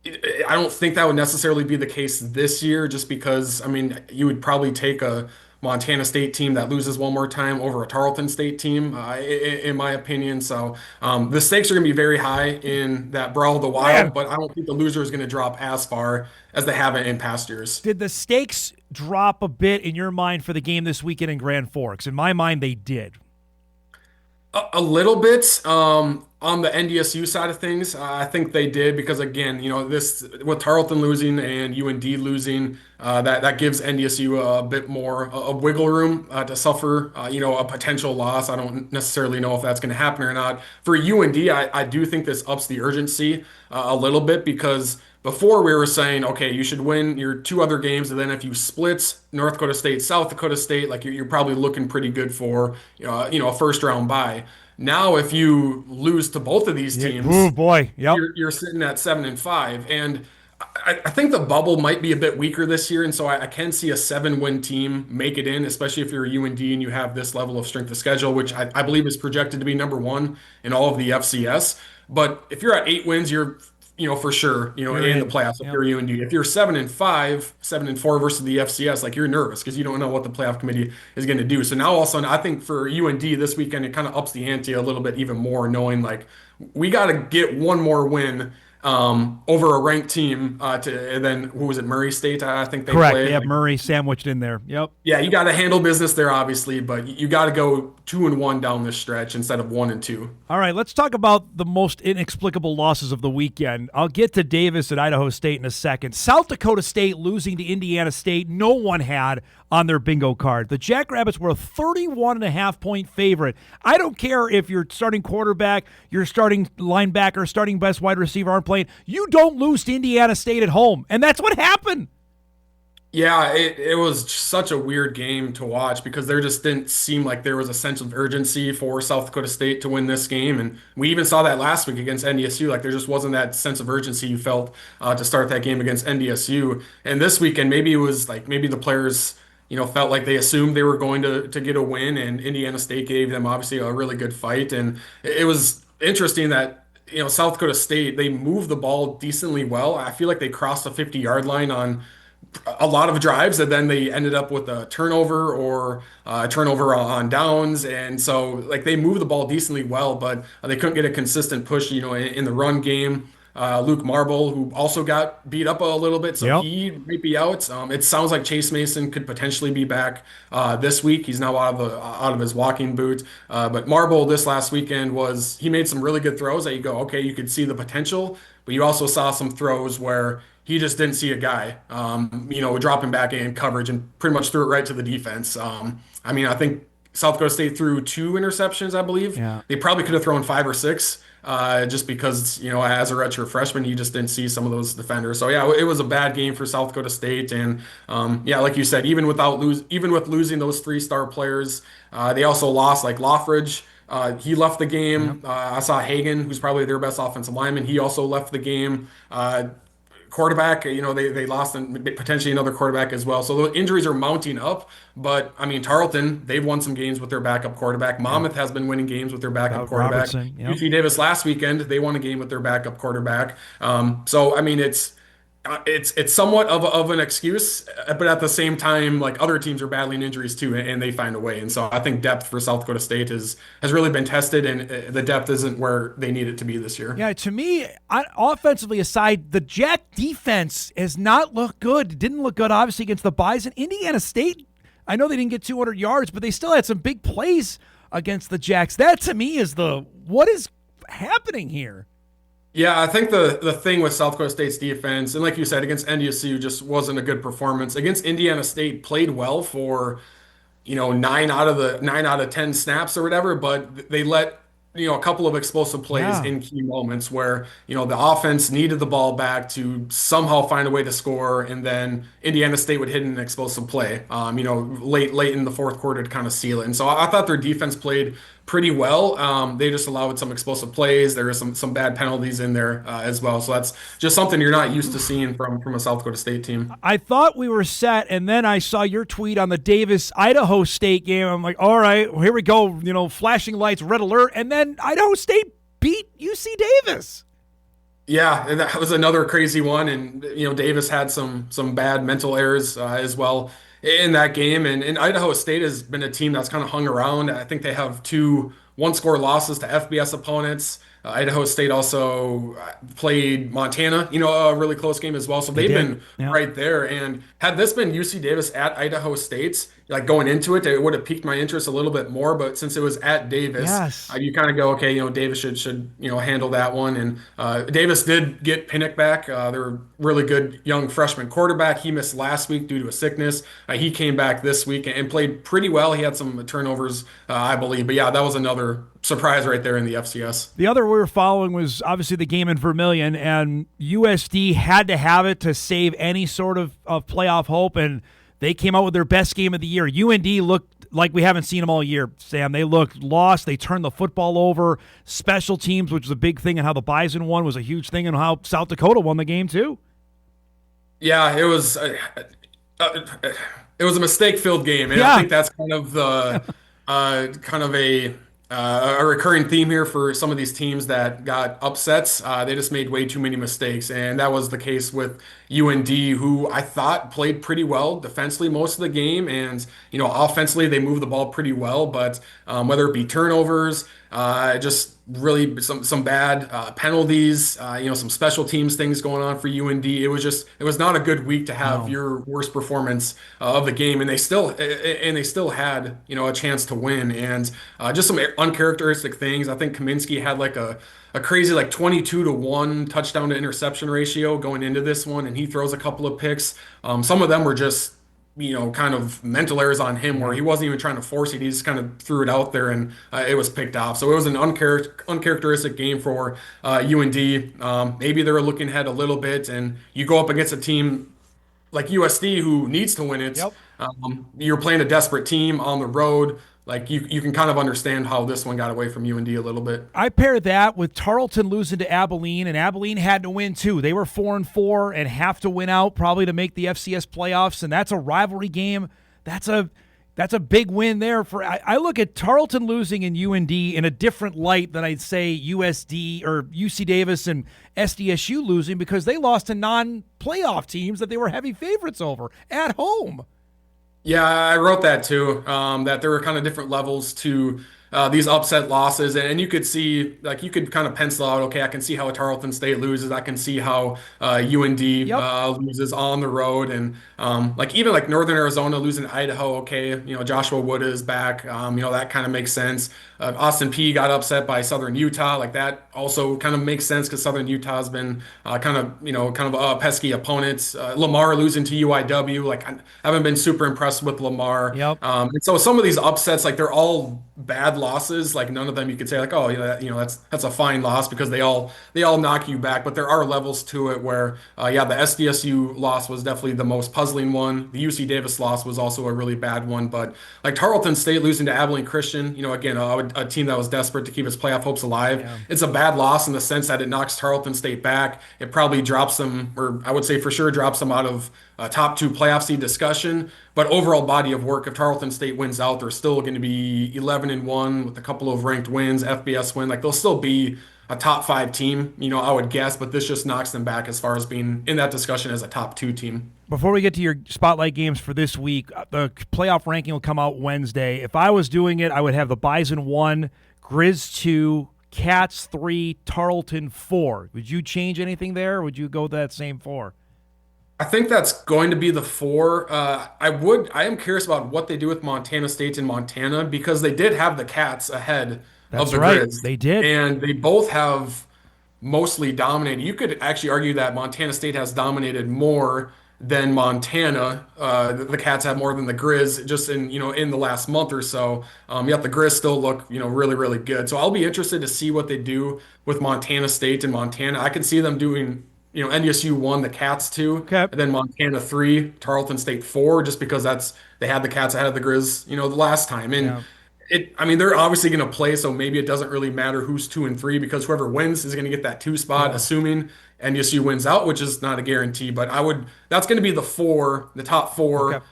I don't think that would necessarily be the case this year, just because, I mean, you would probably take a Montana State team that loses one more time over a Tarleton State team, in my opinion. So the stakes are going to be very high in that Brawl of the Wild, but I don't think the loser is going to drop as far as they have in past years. Did the stakes drop a bit in your mind for the game this weekend in Grand Forks? In my mind, they did. A little bit on the NDSU side of things. I think they did because, again, this with Tarleton losing and UND losing, that gives NDSU a bit more of wiggle room to suffer, a potential loss. I don't necessarily know if that's going to happen or not. For UND, I do think this ups the urgency a little bit because before we were saying, okay, you should win your 2 other games, and then if you split North Dakota State, South Dakota State, like you're probably looking pretty good for a first round bye. Now, if you lose to both of these teams, oh boy, you're sitting at 7-5, and I think the bubble might be a bit weaker this year, and so I can see a 7-win team make it in, especially if you're a UND and you have this level of strength of schedule, which I believe is projected to be number 1 in all of the FCS. But if you're at 8 wins, you're for sure, in the playoffs if you're UND. If you're 7-5, 7-4 versus the FCS, like you're nervous because you don't know what the playoff committee is going to do. So now all of a sudden, I think for UND this weekend, it kind of ups the ante a little bit even more, knowing like we got to get one more win over a ranked team. And then who was it? Murray State, I think they Correct. play. They have Murray sandwiched in there. Yep. Yeah, you got to handle business there, obviously, but you got to go 2-1 down this stretch instead of 1-2. All right, let's talk about the most inexplicable losses of the weekend. I'll get to Davis at Idaho State in a second. South Dakota State losing to Indiana State, no one had on their bingo card. The Jackrabbits were a 31.5-point favorite. I don't care if your starting quarterback, your starting linebacker, starting best wide receiver aren't playing. You don't lose to Indiana State at home, and that's what happened. Yeah, it was such a weird game to watch because there just didn't seem like there was a sense of urgency for South Dakota State to win this game. And we even saw that last week against NDSU. Like there just wasn't that sense of urgency you felt to start that game against NDSU. And this weekend, maybe it was like maybe the players, felt like they assumed they were going to get a win, and Indiana State gave them obviously a really good fight. And it was interesting that South Dakota State, they moved the ball decently well. I feel like they crossed the 50-yard line on a lot of drives, and then they ended up with a turnover or a turnover on downs. And so like they moved the ball decently well, but they couldn't get a consistent push, in the run game. Luke Marble, who also got beat up a little bit, so he might be out. It sounds like Chase Mason could potentially be back this week. He's now out of his walking boot. But Marble this last weekend he made some really good throws that you go, okay, you could see the potential, but you also saw some throws where he just didn't see a guy, dropping back in coverage and pretty much threw it right to the defense. I think South Dakota State threw 2 interceptions, I believe. Yeah. They probably could have thrown 5 or 6. Just because, as a redshirt freshman, you just didn't see some of those defenders. So yeah, it was a bad game for South Dakota State. And like you said, even with losing those 3-star players, they also lost like Lothridge. He left the game. I saw Hagan, who's probably their best offensive lineman. He also left the game. Quarterback, they lost potentially another quarterback as well. So the injuries are mounting up. But Tarleton, they've won some games with their backup quarterback. Monmouth has been winning games with their backup quarterback. UC Davis last weekend, they won a game with their backup quarterback. It's somewhat of an excuse, but at the same time, like other teams are battling injuries too, and they find a way. And so I think depth for South Dakota State has really been tested, and the depth isn't where they need it to be this year. Yeah, to me, offensively aside, the Jack defense has not looked good. Didn't look good, obviously, against the Bison. Indiana State, I know they didn't get 200 yards, but they still had some big plays against the Jacks. That, to me, is what is happening here? Yeah, I think the thing with South Dakota State's defense, and like you said, against NDSU just wasn't a good performance. Against Indiana State, played well for 9 out of 10 snaps or whatever, but they let a couple of explosive plays in key moments where the offense needed the ball back to somehow find a way to score, and then Indiana State would hit an explosive play late in the fourth quarter to kind of seal it. And so I thought their defense played pretty well. They just allowed some explosive plays. There were some bad penalties in there as well. So that's just something you're not used to seeing from a South Dakota State team. I thought we were set, and then I saw your tweet on the Davis-Idaho State game. I'm like, all right, here we go, flashing lights, red alert, and then Idaho State beat UC Davis. Yeah, and that was another crazy one, and Davis had some bad mental errors as well in that game, and Idaho State has been a team that's kind of hung around. I think they have 2 one-score losses to FBS opponents. Idaho State also played Montana, a really close game as well. So they've been right there. And had this been UC Davis at Idaho State, like going into it, it would have piqued my interest a little bit more. But since it was at Davis, you kind of go, okay, Davis should handle that one. And Davis did get Pinnock back. They're really good young freshman quarterback. He missed last week due to a sickness. He came back this week and played pretty well. He had some turnovers, I believe. But yeah, that was another surprise right there in the FCS. The other we were following was obviously the game in Vermilion, and USD had to have it to save any sort of playoff hope, and they came out with their best game of the year. UND looked like we haven't seen them all year, Sam. They looked lost. They turned the football over. Special teams, which was a big thing, and how the Bison won was a huge thing, and how South Dakota won the game too. Yeah, it was a mistake-filled game, and I think that's kind of the a recurring theme here for some of these teams that got upsets. They just made way too many mistakes, and that was the case with UND, who I thought played pretty well defensively most of the game, and offensively they moved the ball pretty well, but whether it be turnovers, just really some bad penalties, some special teams things going on for UND. It was not a good week to have your worst performance of the game, and they still had a chance to win, and just some uncharacteristic things. I think Kaminsky had like a crazy like 22-1 touchdown to interception ratio going into this one, and he throws a couple of picks. Some of them were just kind of mental errors on him where he wasn't even trying to force it. He just kind of threw it out there and it was picked off. So it was an uncharacteristic game for UND. Maybe they were looking ahead a little bit, and you go up against a team like USD who needs to win it. Yep. You're playing a desperate team on the road. Like you can kind of understand how this one got away from UND a little bit. I pair that with Tarleton losing to Abilene, and Abilene had to win too. They were 4-4 and have to win out probably to make the FCS playoffs, and that's a rivalry game. That's a big win there. I look at Tarleton losing and UND in a different light than I'd say USD or UC Davis and SDSU losing, because they lost to non-playoff teams that they were heavy favorites over at home. Yeah, I wrote that too, that there were kind of different levels to these upset losses. And you could see, like, you could kind of pencil out, okay, I can see how Tarleton State loses. I can see how UND loses on the road. And like even like Northern Arizona losing to Idaho, okay, Joshua Wood is back. That kind of makes sense. Austin Peay got upset by Southern Utah. Like that also kind of makes sense because Southern Utah has been kind of a pesky opponent. Lamar losing to UIW. Like I haven't been super impressed with Lamar. Yep. And so some of these upsets, like they're all bad losses. Like none of them you could say like, oh, that's a fine loss because they all knock you back. But there are levels to it where, the SDSU loss was definitely the most puzzling one. The UC Davis loss was also a really bad one. But like Tarleton State losing to Abilene Christian, again, a team that was desperate to keep its playoff hopes alive. Yeah. It's a bad loss in the sense that it knocks Tarleton State back. It probably drops them, or I would say for sure drops them out of top 2 playoff seed discussion. But overall body of work, if Tarleton State wins out, they're still going to be 11-1 with a couple of ranked wins, FBS win. Like they'll still be a top 5 team, I would guess. But this just knocks them back as far as being in that discussion as a top 2 team. Before we get to your spotlight games for this week, the playoff ranking will come out Wednesday. If I was doing it, I would have the Bison 1, Grizz 2, Cats 3, Tarleton 4. Would you change anything there, or would you go that same 4? I think that's going to be the 4. I am curious about what they do with Montana State and Montana, because they did have the Cats ahead of the Grizz. They did. And they both have mostly dominated. You could actually argue that Montana State has dominated more than Montana. The Cats have more than the Grizz just in the last month or so. Yet the Grizz still look really, really good. So I'll be interested to see what they do with Montana State and Montana. I could see them doing NDSU 1, the Cats 2, okay, and then Montana 3, Tarleton State 4, just because they had the Cats ahead of the Grizz the last time. And they're obviously going to play, so maybe it doesn't really matter who's 2 and 3, because whoever wins is going to get that 2 spot, assuming NDSU wins out, which is not a guarantee. But that's going to be the top 4. Okay.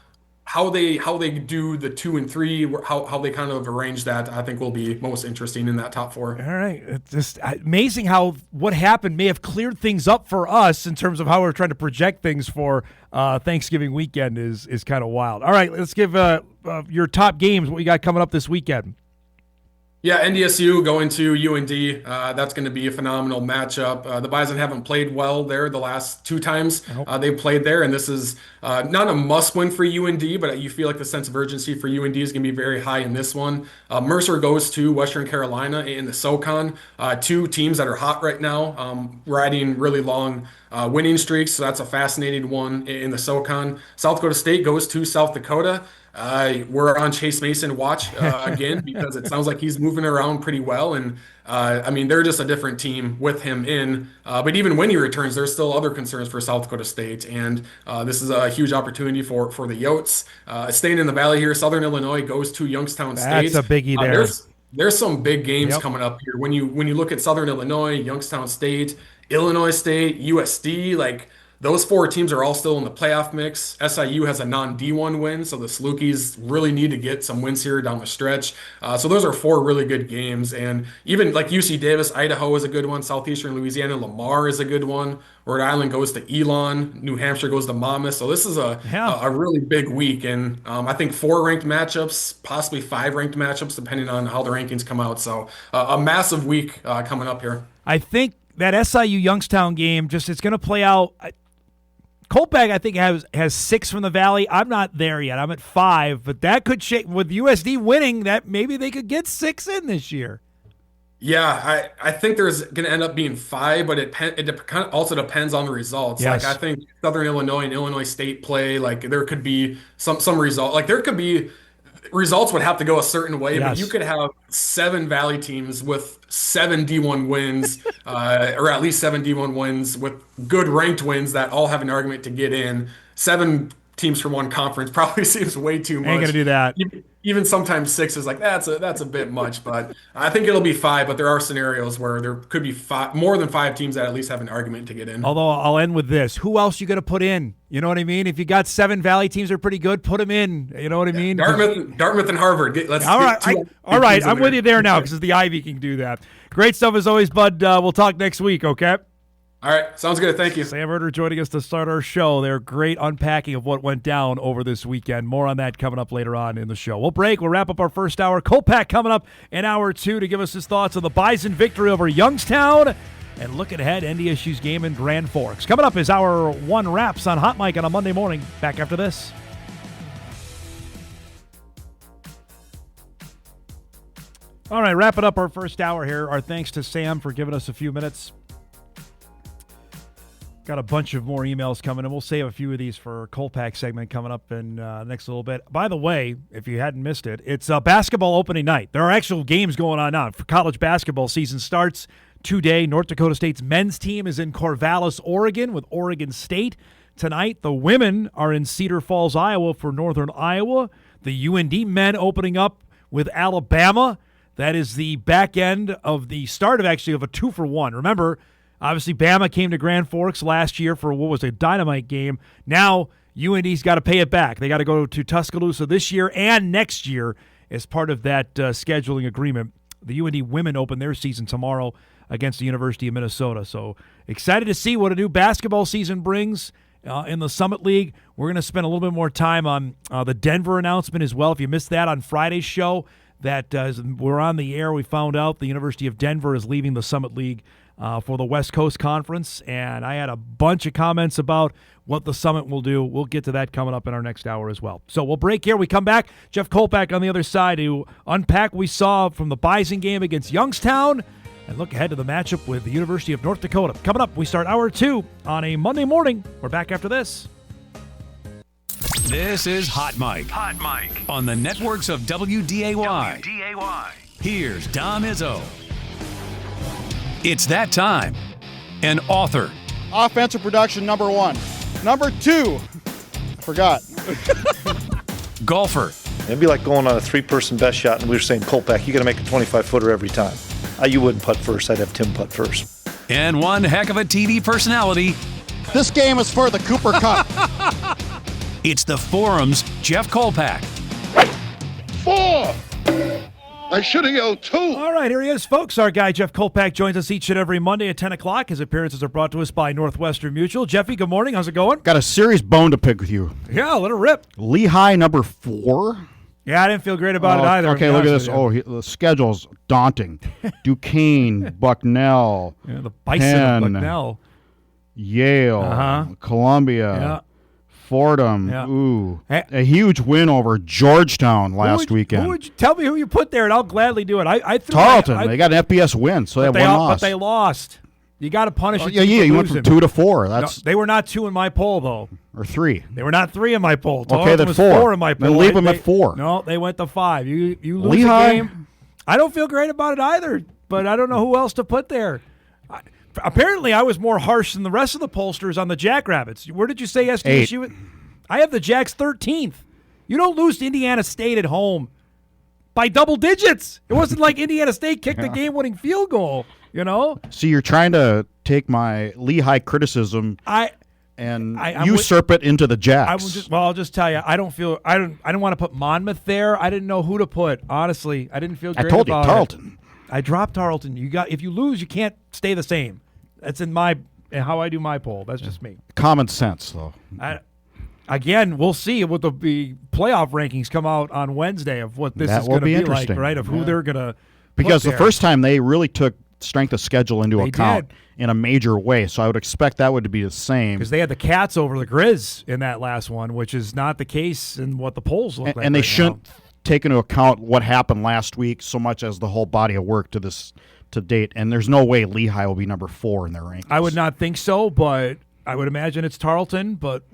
How they do the 2 and 3, how they kind of arrange that, I think will be most interesting in that top 4. All right, it's just amazing how what happened may have cleared things up for us in terms of how we're trying to project things for Thanksgiving weekend is kind of wild. All right, let's give your top games. What you got coming up this weekend? Yeah, NDSU going to UND. That's going to be a phenomenal matchup. The Bison haven't played well there the last 2 times they've played there, and this is not a must-win for UND, but you feel like the sense of urgency for UND is going to be very high in this one. Mercer goes to Western Carolina in the SoCon. 2 teams that are hot right now, riding really long winning streaks, so that's a fascinating one in the SoCon. South Dakota State goes to South Dakota. We're on Chase Mason watch again because it sounds like he's moving around pretty well. And they're just a different team with him in. But even when he returns, there's still other concerns for South Dakota State. And this is a huge opportunity for the Yotes. Staying in the Valley here, Southern Illinois goes to Youngstown State. That's a biggie there. There's some big games coming up here. When you look at Southern Illinois, Youngstown State, Illinois State, USD, like those 4 teams are all still in the playoff mix. SIU has a non-D1 win, so the Salukis really need to get some wins here down the stretch. So those are 4 really good games. And even like UC Davis, Idaho is a good one. Southeastern Louisiana, Lamar is a good one. Rhode Island goes to Elon. New Hampshire goes to Monmouth. So this is a really big week. And I think 4 ranked matchups, possibly 5 ranked matchups, depending on how the rankings come out. So a massive week coming up here. I think that SIU Youngstown game, it's going to play out. Kolpack, I think, has 6 from the Valley. I'm not there yet. I'm at 5, but that could shake. With USD winning, that maybe they could get 6 in this year. Yeah, I think there's going to end up being 5, but it kind of also depends on the results. Yes. Like I think Southern Illinois and Illinois State play, like there could be some result. Like there could be results would have to go a certain way, Yes. but you could have 7 Valley teams with 7 D1 wins, or at least 7 D1 wins with good ranked wins that all have an argument to get in. 7 teams from one conference probably seems way too much. Ain't gonna do that. Even sometimes 6 is like that's a bit much, but I think it'll be 5. But there are scenarios where there could be more than 5 teams that at least have an argument to get in. Although I'll end with this: who else you gonna put in? You know what I mean? If you got 7 Valley teams that are pretty good, put them in. You know what I mean? Dartmouth and Harvard. All right, I'm with you there now because the Ivy can do that. Great stuff as always, bud. We'll talk next week. Okay. All right, sounds good. Thank you. Sam Herder joining us to start our show. Their great unpacking of what went down over this weekend. More on that coming up later on in the show. We'll break. We'll wrap up our first hour. Kolpack coming up in hour 2 to give us his thoughts on the Bison victory over Youngstown and looking ahead NDSU's game in Grand Forks. Coming up is hour 1 wraps on Hot Mic on a Monday morning. Back after this. All right, wrapping up our first hour here. Our thanks to Sam for giving us a few minutes. Got a bunch of more emails coming, and we'll save a few of these for Kolpack segment coming up in next little bit. By the way, if you hadn't missed it, it's basketball opening night. There are actual games going on now. For college basketball season starts today. North Dakota State's men's team is in Corvallis, Oregon, with Oregon State tonight. The women are in Cedar Falls, Iowa, for Northern Iowa. The UND men opening up with Alabama. That is the back end of the start of a 2-for-1. Remember, obviously, Bama came to Grand Forks last year for what was a dynamite game. Now, UND's got to pay it back. They got to go to Tuscaloosa this year and next year as part of that scheduling agreement. The UND women open their season tomorrow against the University of Minnesota. So excited to see what a new basketball season brings in the Summit League. We're going to spend a little bit more time on the Denver announcement as well. If you missed that on Friday's show, that we're on the air, we found out the University of Denver is leaving the Summit League for the West Coast Conference, and I had a bunch of comments about what the Summit will do. We'll get to that coming up in our next hour as well. So we'll break here. We come back. Jeff Kolpack on the other side to unpack what we saw from the Bison game against Youngstown and look ahead to the matchup with the University of North Dakota. Coming up, we start hour 2 on a Monday morning. We're back after this. This is Hot Mic. Hot Mic on the networks of WDAY. Here's Dom Izzo. It's that time. An author. Offensive production, number 1. Number 2, I forgot. Golfer. It'd be like going on a 3-person best shot, and we were saying, Kolpack, you got to make a 25-footer every time. You wouldn't putt first. I'd have Tim putt first. And one heck of a TV personality. This game is for the Cooper Cup. It's the Forum's Jeff Kolpack. 4! I should have yelled 2. All right, here he is, folks. Our guy, Jeff Kolpack, joins us each and every Monday at 10 o'clock. His appearances are brought to us by Northwestern Mutual. Jeffy, good morning. How's it going? Got a serious bone to pick with you. Yeah, let it rip. Lehigh, number 4. Yeah, I didn't feel great about it either. Okay, look at this. The schedule's daunting. Duquesne, Bucknell, yeah, the Bison Penn, of Bucknell, Yale, Columbia, Fordham. Yeah. Ooh, a huge win over Georgetown last weekend. Tell me who you put there, and I'll gladly do it. I threw Tarleton. They got an FBS win, so they have one loss. But they lost. You got to punish it. Yeah, you went from 2 to 4. That's they were not 2 in my poll, though. Or 3. They were not 3 in my poll. Okay, then 4 in my poll. Then leave them at 4. No, they went to 5. You lose Lehigh, the game. I don't feel great about it either, but I don't know who else to put there. Apparently, I was more harsh than the rest of the pollsters on the Jackrabbits. Where did you say SDSU? I have the Jacks 13th. You don't lose to Indiana State at home by double digits. It wasn't like Indiana State kicked the game-winning field goal, you know? See, you're trying to take my Lehigh criticism usurp it into the Jacks. I'll just tell you, I don't want to put Monmouth there. I didn't know who to put. Honestly, I didn't feel great about it. I told you Tarleton. I dropped Tarleton. If you lose, you can't stay the same. That's in how I do my poll. That's just me. Common sense, though. Again, we'll see what the playoff rankings come out on Wednesday of what this is going to be like, right? Of who they're going to. Because the first time they really took strength of schedule into account in a major way, so I would expect that would be the same. Because they had the Cats over the Grizz in that last one, which is not the case in what the polls look like. And they shouldn't take into account what happened last week so much as the whole body of work to date. And there's no way Lehigh will be number 4 in their rankings. I would not think so, but I would imagine it's Tarleton. But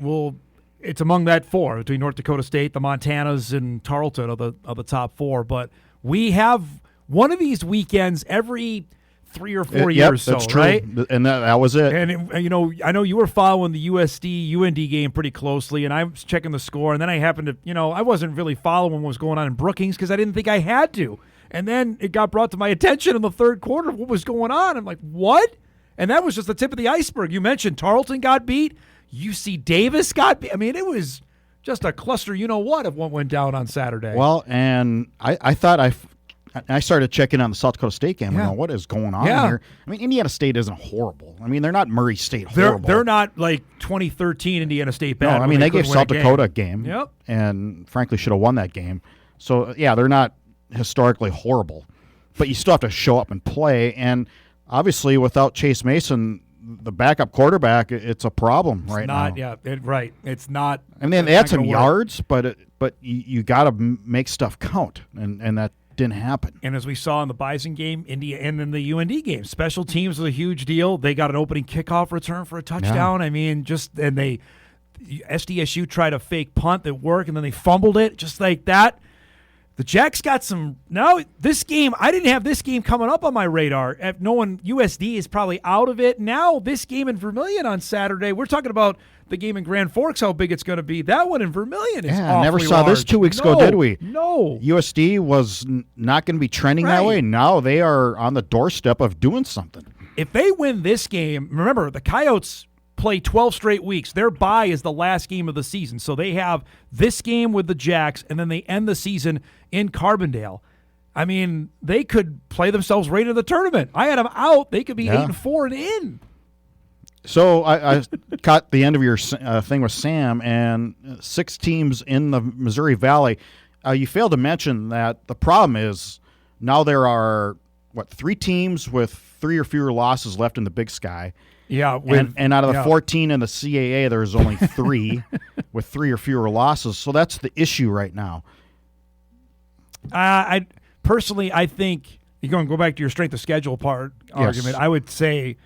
it's among that 4 between North Dakota State, the Montanas, and Tarleton are the top 4. But we have one of these weekends every 3 or 4 years, that's true. Right? And that was it. And I know you were following the USD UND game pretty closely, and I was checking the score, and then I happened to, I wasn't really following what was going on in Brookings because I didn't think I had to. And then it got brought to my attention in the third quarter what was going on. I'm like, what? And that was just the tip of the iceberg. You mentioned Tarleton got beat. UC Davis got beat. I mean, it was just a cluster of what went down on Saturday. Well, and I thought I started checking on the South Dakota State game. Yeah. What is going on here? I mean, Indiana State isn't horrible. I mean, they're not Murray State horrible. They're not like 2013 Indiana State bad. No, I mean, they gave South Dakota a game. Yep. And frankly should have won that game. So, they're not historically horrible. But you still have to show up and play. And obviously, without Chase Mason, the backup quarterback, it's a problem now. Yeah, right. It's not. I mean, they had some yards, but you got to make stuff count. And that didn't happen. And as we saw in the Bison game, India, and in the UND game, special teams was a huge deal. They got an opening kickoff return for a touchdown. Yeah. I mean, SDSU tried a fake punt that worked, and then they fumbled it just like that. The Jacks got some. Now, this game, I didn't have this game coming up on my radar. Knowing USD is probably out of it. Now, this game in Vermilion on Saturday, we're talking about the game in Grand Forks, how big it's going to be. That one in Vermilion is awfully I never saw large. This 2 weeks ago, did we? No. USD was not going to be trending that way. Now they are on the doorstep of doing something. If they win this game, remember, the Coyotes play 12 straight weeks. Their bye is the last game of the season. So they have this game with the Jacks, and then they end the season in Carbondale. I mean, they could play themselves right into the tournament. I had them out. They could be 8-4 and in. So I caught the end of your thing with Sam, and 6 teams in the Missouri Valley. You failed to mention that the problem is now there are, 3 teams with 3 or fewer losses left in the Big Sky. Yeah. And out of the 14 in the CAA, there's only 3 with 3 or fewer losses. So that's the issue right now. I think you're going to go back to your strength of schedule argument. I would say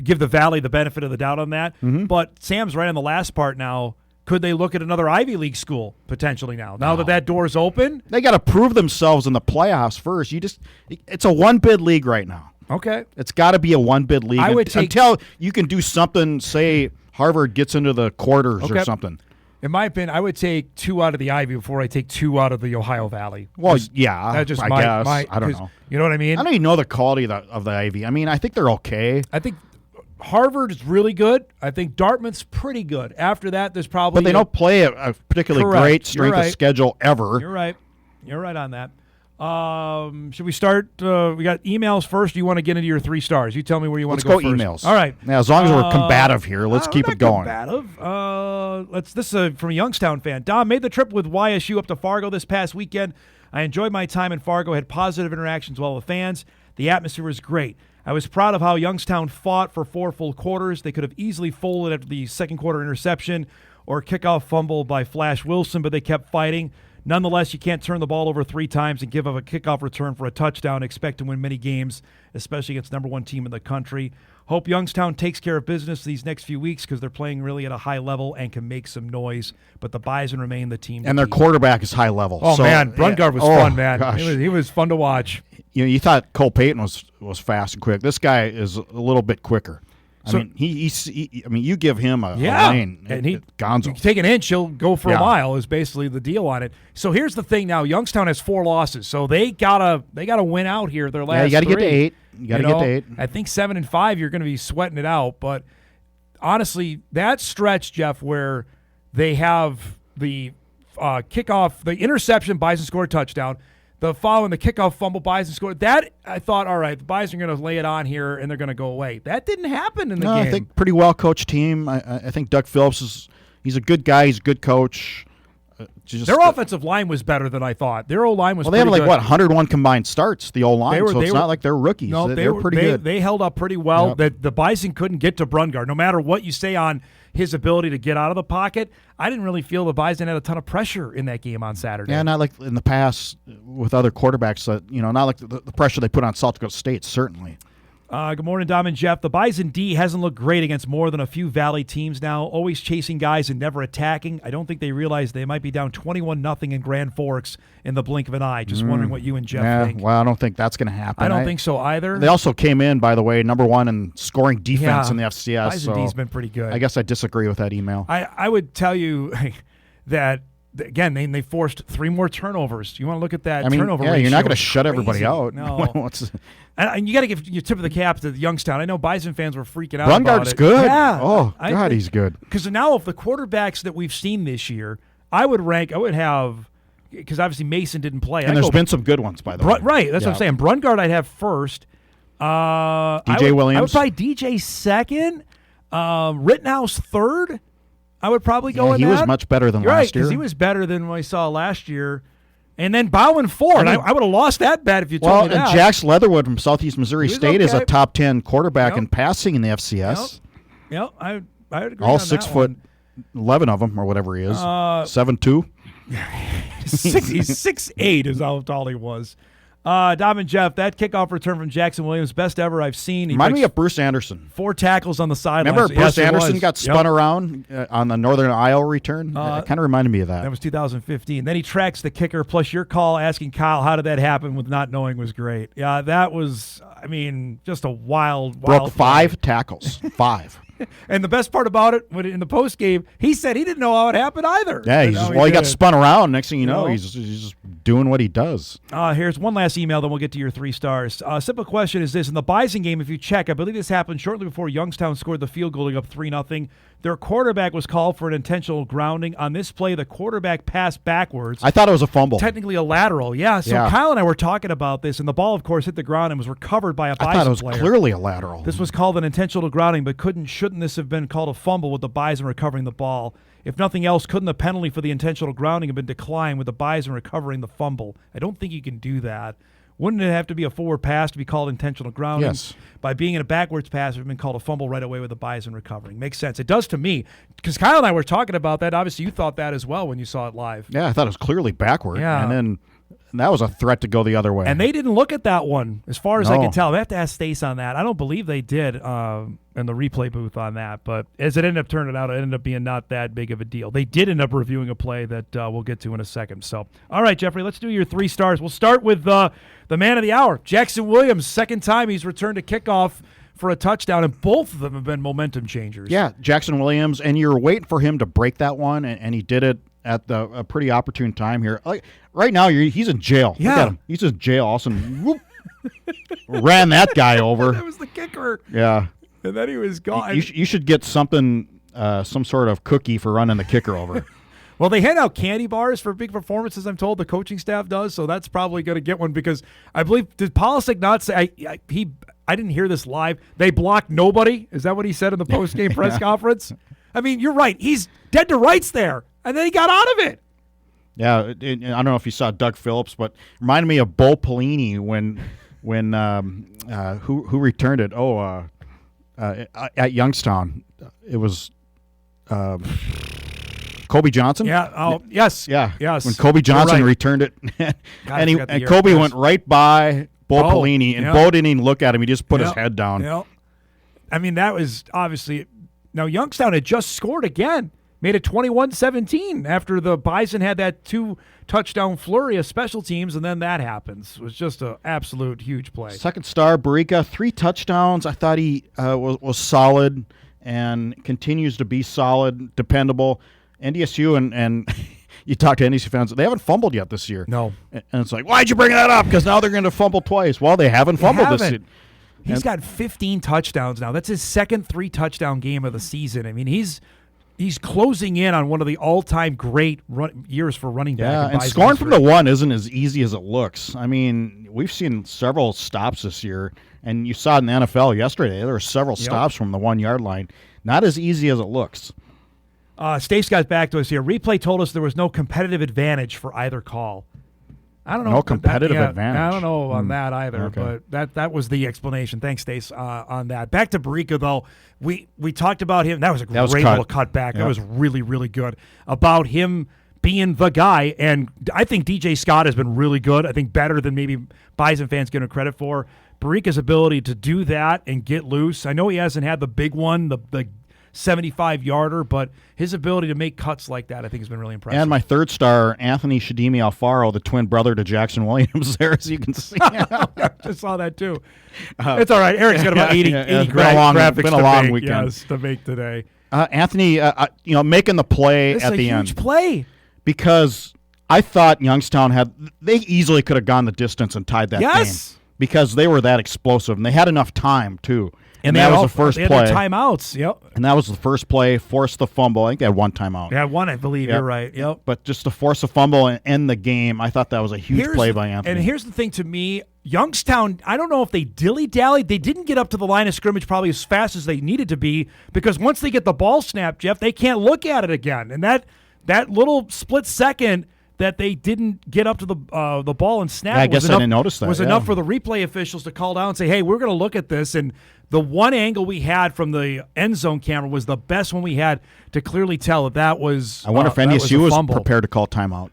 give the Valley the benefit of the doubt on that. Mm-hmm. But Sam's right on the last part now. Could they look at another Ivy League school potentially now? Now that door's open? They got to prove themselves in the playoffs first. It's a one-bid league right now. Okay. It's got to be a one-bid league until you can do something, say Harvard gets into the quarters or something. In my opinion, I would take 2 out of the Ivy before I take 2 out of the Ohio Valley. Well, I guess. I don't know. You know what I mean? I don't even know the quality of the Ivy. I mean, I think they're okay. I think Harvard is really good. I think Dartmouth's pretty good. After that, there's probably... But they don't play a particularly great strength of schedule ever. You're right. You're right on that. Should we start? We got emails first. Do you want to get into your 3 stars? You tell me where you want to go first. Let's go emails. All right. Now, as long as we're combative here, let's keep it going. Combative. This is from a Youngstown fan. Dom, made the trip with YSU up to Fargo this past weekend. I enjoyed my time in Fargo, had positive interactions with all the fans. The atmosphere was great. I was proud of how Youngstown fought for 4 full quarters. They could have easily folded after the second quarter interception or kickoff fumble by Flash Wilson, but they kept fighting. Nonetheless, you can't turn the ball over 3 times and give up a kickoff return for a touchdown, expect to win many games, especially against number 1 team in the country. Hope Youngstown takes care of business these next few weeks because they're playing really at a high level and can make some noise. But the Bison remain the team. And their quarterback is high level. Oh, man. Brungard was fun, man. He was fun to watch. You thought Cole Payton was fast and quick. This guy is a little bit quicker. So, I mean, you give him a lane, and Gonzo. You take an inch, he'll go for a mile. Is basically the deal on it. So here's the thing. Now Youngstown has 4 losses, so they gotta win out here. Their last, you got to get to 8. You got to get to 8. I think 7-5. You're going to be sweating it out, but honestly, that stretch, Jeff, where they have the kickoff, the interception, Bison scored a touchdown. The following the kickoff fumble, Bison scored. That, I thought, all right, the Bison are going to lay it on here, and they're going to go away. That didn't happen in the game. I think pretty well-coached team. I think Doug Phillips he's a good guy. He's a good coach. Their offensive line was better than I thought. Their O-line was they have pretty good. 101 combined starts, the O-line, so it's not like they're rookies. No, they were pretty good. They held up pretty well. Yep. The Bison couldn't get to Brungard. No matter what you say on his ability to get out of the pocket, I didn't really feel the Bison had a ton of pressure in that game on Saturday. Yeah, not like in the past with other quarterbacks. Not like the pressure they put on South Dakota State, certainly. Good morning, Dom and Jeff. The Bison D hasn't looked great against more than a few Valley teams now, always chasing guys and never attacking. I don't think they realize they might be down 21-0 in Grand Forks in the blink of an eye. Just wondering what you and Jeff think. Well, I don't think that's going to happen. I don't think so either. They also came in, by the way, number 1 in scoring defense in the FCS. Bison D's been pretty good. I guess I disagree with that email. I would tell you that, again, they forced 3 more turnovers. You want to look at that turnover ratio. You're not going to shut everybody out. No. And you got to give your tip of the cap to Youngstown. I know Bison fans were freaking out Brungard's about it. good. Yeah. Oh, God, he's good. Because now of the quarterbacks that we've seen this year, I would have, because obviously Mason didn't play. And there's been some good ones, by the way. Right, that's what I'm saying. Brungard I'd have first. DJ Williams? I would probably DJ second. Rittenhouse third. I would probably go in that. He was much better than last year. Because he was better than what I saw last year. And then Bowen four. I would have lost that bet if you told me that. And Jax Leatherwood from Southeast Missouri State is a top 10 quarterback in passing in the FCS. Yep, I would agree all on 6 that foot, one. 11 of them, or whatever he is. 7'2". He's 6'8" is how tall he was. Dom and Jeff, that kickoff return from Jackson Williams, best ever I've seen. Remind me of Bruce Anderson. 4 tackles on the sideline. Remember Bruce Anderson got spun around on the Northern Iowa return? It kind of reminded me of that. That was 2015. Then he tracks the kicker, plus your call asking Kyle how did that happen with not knowing was great. Yeah, that was, just a wild Broke 5 tackles. 5. And the best part about it, when in the post game, he said he didn't know how it happened either. Yeah, he got spun around. Next thing you know, he's just doing what he does. Here's one last email, then we'll get to your 3 stars. Simple question is this. In the Bison game, if you check, I believe this happened shortly before Youngstown scored the field goal, up 3-0. Their quarterback was called for an intentional grounding. On this play, the quarterback passed backwards. I thought it was a fumble. Technically a lateral, yeah. So Kyle and I were talking about this, and the ball, of course, hit the ground and was recovered by a Bison player. I thought it was clearly a lateral. This was called an intentional grounding, but shouldn't this have been called a fumble with the Bison recovering the ball? If nothing else, couldn't the penalty for the intentional grounding have been declined with the Bison recovering the fumble? I don't think you can do that. Wouldn't it have to be a forward pass to be called intentional grounding? Yes. By being in a backwards pass, it would have been called a fumble right away with the Bison recovering. Makes sense. It does to me. Because Kyle and I were talking about that. Obviously, you thought that as well when you saw it live. Yeah, I thought it was clearly backward. Yeah. And that was a threat to go the other way. And they didn't look at that one, as far as I can tell. I have to ask Stace on that. I don't believe they did in the replay booth on that. But as it ended up turning out, it ended up being not that big of a deal. They did end up reviewing a play that we'll get to in a second. So, all right, Jeffrey, let's do your 3 stars. We'll start with the man of the hour, Jackson Williams. Second time he's returned to kickoff for a touchdown, and both of them have been momentum changers. Yeah, Jackson Williams, and you're waiting for him to break that one, and he did it at a pretty opportune time here. Like right now, he's in jail. Yeah. Look at him. He's in jail. All of a sudden, whoop, ran that guy over. That was the kicker. Yeah. And then he was gone. You should get something, some sort of cookie for running the kicker over. Well, they hand out candy bars for big performances, I'm told the coaching staff does, so that's probably going to get one because I believe, did Polisic not say, I didn't hear this live, they blocked nobody? Is that what he said in the post-game press conference? I mean, you're right. He's dead to rights there, and then he got out of it. Yeah, I don't know if you saw Doug Phillips, but reminded me of Bo Pelini when who returned it? At Youngstown, it was Kobe Johnson. Yeah. Oh, yes. Yeah. Yes. When Kobe Johnson returned it, and Kobe went right by Bo Pelini, and Bo didn't even look at him. He just put his head down. Yeah. I mean, that was obviously. Now Youngstown had just scored again. Made it 21-17 after the Bison had that 2-touchdown flurry of special teams, and then that happens. It was just an absolute huge play. Second star, Barica, 3 touchdowns. I thought he was solid and continues to be solid, dependable. NDSU and you talk to NDSU fans, they haven't fumbled yet this year. No. And it's like, why'd you bring that up? Because now they're going to fumble twice. Well, they haven't fumbled this year. He's got 15 touchdowns now. That's his second 3-touchdown game of the season. I mean, he's closing in on one of the all-time great years for running back. Yeah, and scoring from the one isn't as easy as it looks. I mean, we've seen several stops this year, and you saw it in the NFL yesterday. There were several stops from the 1-yard line. Not as easy as it looks. Stace got back to us here. Replay told us there was no competitive advantage for either call. I don't know. No competitive advantage. I don't know on that either, but that was the explanation. Thanks, Stace, on that. Back to Barica, though. We talked about him. That was a great little cutback. That was really, really good. About him being the guy, and I think DJ Scott has been really good. I think better than maybe Bison fans give him credit for. Barica's ability to do that and get loose. I know he hasn't had the big one, the 75-yarder, but his ability to make cuts like that, I think, has been really impressive. And my third star, Anthony Shadimi Alfaro, the twin brother to Jackson Williams there, as you can see. I just saw that, too. It's all right. Eric's got about 80 graphics weekend. To make today. Anthony, making the play at the end. Huge play. Because I thought Youngstown they easily could have gone the distance and tied that game. Because they were that explosive, and they had enough time, too. And that was the first play. They had their timeouts, yep. And that was the first play, forced the fumble. I think they had one timeout. They had one, I believe. Yep. You're right, yep. But just to force a fumble and end the game, I thought that was a huge play by Anthony. And here's the thing to me, Youngstown, I don't know if they dilly-dallied. They didn't get up to the line of scrimmage probably as fast as they needed to be, because once they get the ball snapped, Jeff, they can't look at it again. And that little split second that they didn't get up to the ball and snap. I guess I didn't notice that. Was enough for the replay officials to call down and say, hey, we're going to look at this. And the one angle we had from the end zone camera was the best one we had to clearly tell that was I wonder if NDSU was prepared to call timeout.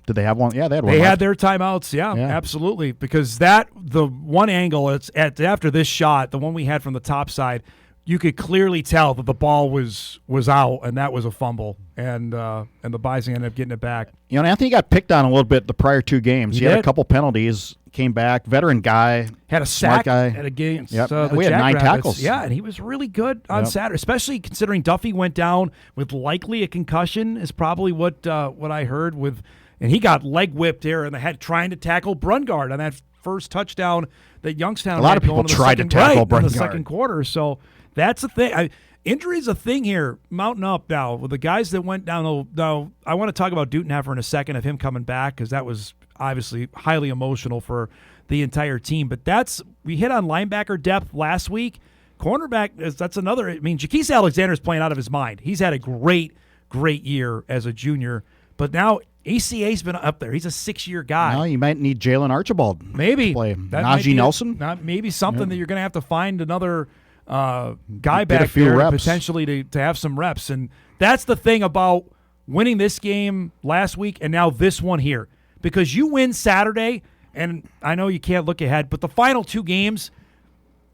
Did they have one? Yeah, they had one. They had their timeouts, yeah, absolutely. Because the one angle, after this shot, the one we had from the top side, you could clearly tell that the ball was out, and that was a fumble, and the Bison ended up getting it back. Anthony got picked on a little bit the prior two games. He had a couple penalties, came back, veteran guy, had a sack at a game. We had 9 tackles. Yeah, and he was really good on Saturday, especially considering Duffy went down with likely a concussion. Is probably what I heard with, and he got leg whipped here in the head trying to tackle Brungard on that first touchdown that Youngstown. A lot of people tried to tackle Brungard in the second quarter, so. That's the thing. Injury's a thing here, mounting up now. With the guys that went down, now I want to talk about Dutenheffer in a second of him coming back, because that was obviously highly emotional for the entire team. But we hit on linebacker depth last week. Cornerback, that's another. I mean, Jaquise Alexander's playing out of his mind. He's had a great, great year as a junior. But now ACA's been up there. He's a 6-year guy. Well, you might need Jalen Archibald. Maybe. To play. Najee Nelson? Maybe something that you're going to have to find another guy back there potentially to have some reps. And that's the thing about winning this game last week and now this one here. Because you win Saturday, and I know you can't look ahead, but the final 2 games,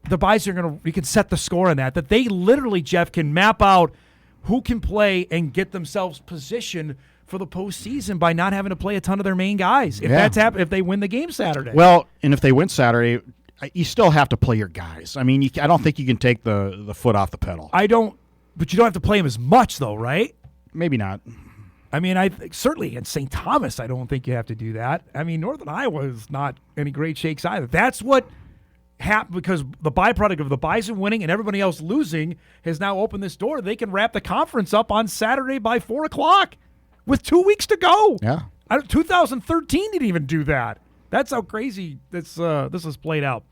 the Bison you can set the score on that they literally, Jeff, can map out who can play and get themselves positioned for the postseason by not having to play a ton of their main guys. If they win the game Saturday. Well, and if they win Saturday, you still have to play your guys. I mean, I don't think you can take the foot off the pedal. But you don't have to play them as much, though, right? Maybe not. I mean, certainly in St. Thomas, I don't think you have to do that. I mean, Northern Iowa is not any great shakes either. That's what happened, because the byproduct of the Bison winning and everybody else losing has now opened this door. They can wrap the conference up on Saturday by 4 o'clock with 2 weeks to go. Yeah. 2013 didn't even do that. That's how crazy this has played out.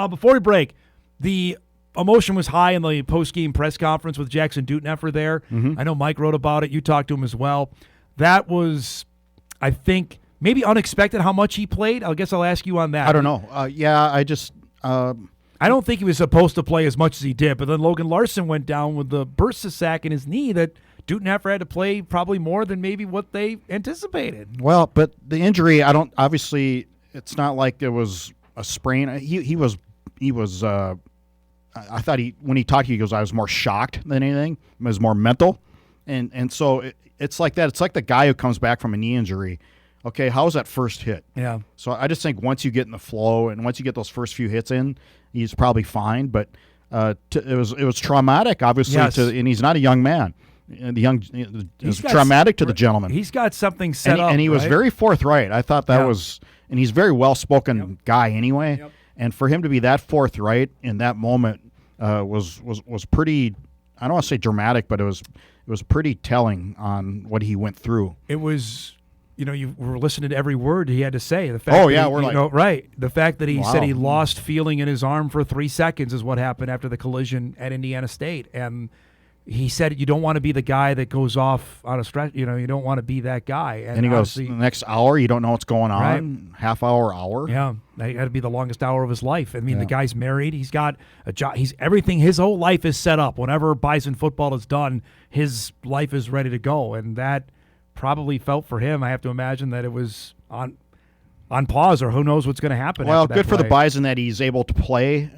Before we break, the emotion was high in the post-game press conference with Jackson Dutenheffer there. Mm-hmm. I know Mike wrote about it. You talked to him as well. That was, I think, maybe unexpected how much he played. I guess I'll ask you on that. I don't know. I don't think he was supposed to play as much as he did, but then Logan Larson went down with the bursa sac in his knee that Dutenheffer had to play probably more than maybe what they anticipated. Well, but the injury, obviously, it's not like it was a sprain. He was. I thought when he talked, he goes, I was more shocked than anything. It was more mental, and so it's like that. It's like the guy who comes back from a knee injury. Okay, how was that first hit? Yeah. So I just think once you get in the flow and once you get those first few hits in, he's probably fine. But it was traumatic, obviously, and he's not a young man. It was traumatic to the gentleman. He's got something set up, and he was very forthright. I thought that was, and he's a very well-spoken guy anyway. Yep. And for him to be that forthright in that moment was pretty, I don't want to say dramatic, but it was pretty telling on what he went through. It was, you were listening to every word he had to say. The fact the fact that he said he lost feeling in his arm for 3 seconds is what happened after the collision at Indiana State. And he said you don't want to be the guy that goes off on a stretch. You don't want to be that guy. And he goes, the next hour, you don't know what's going on. Right. Half hour. Yeah, that had to be the longest hour of his life. I mean, the guy's married. He's got a job. He's everything. His whole life is set up. Whenever Bison football is done, his life is ready to go. And that probably felt for him. I have to imagine that it was on pause, or who knows what's going to happen. Well, after good that for the play. Bison that he's able to play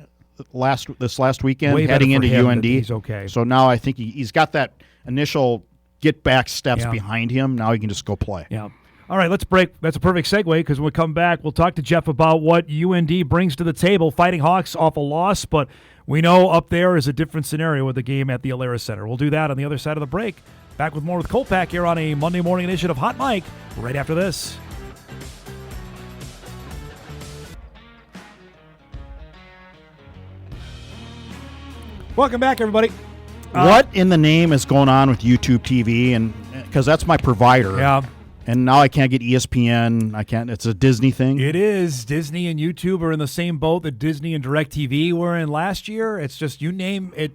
this last weekend, Way heading better into for him UND. that he's okay. So now I think he's got that initial get back steps behind him. Now he can just go play. Yeah. All right, let's break. That's a perfect segue, because when we come back, we'll talk to Jeff about what UND brings to the table. Fighting Hawks off a loss, but we know up there is a different scenario with the game at the Alara Center. We'll do that on the other side of the break. Back with more with Kolpack here on a Monday morning edition of Hot Mike right after this. Welcome back, everybody. What in the name is going on with YouTube TV? And because that's my provider. Yeah. And now I can't get ESPN. I can't. It's a Disney thing. It is. Disney and YouTube are in the same boat that Disney and DirecTV were in last year. It's just, you name it,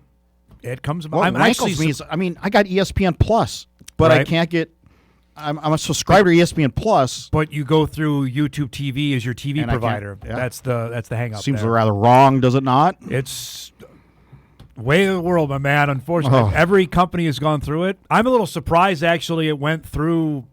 it comes about. What rankles me is, I got ESPN Plus, but I can't get. I'm a subscriber to ESPN Plus, but you go through YouTube TV as your TV provider. That's the hang up. Seems rather wrong, does it not? It's way of the world, my man. Unfortunately, every company has gone through it. I'm a little surprised, actually, it went through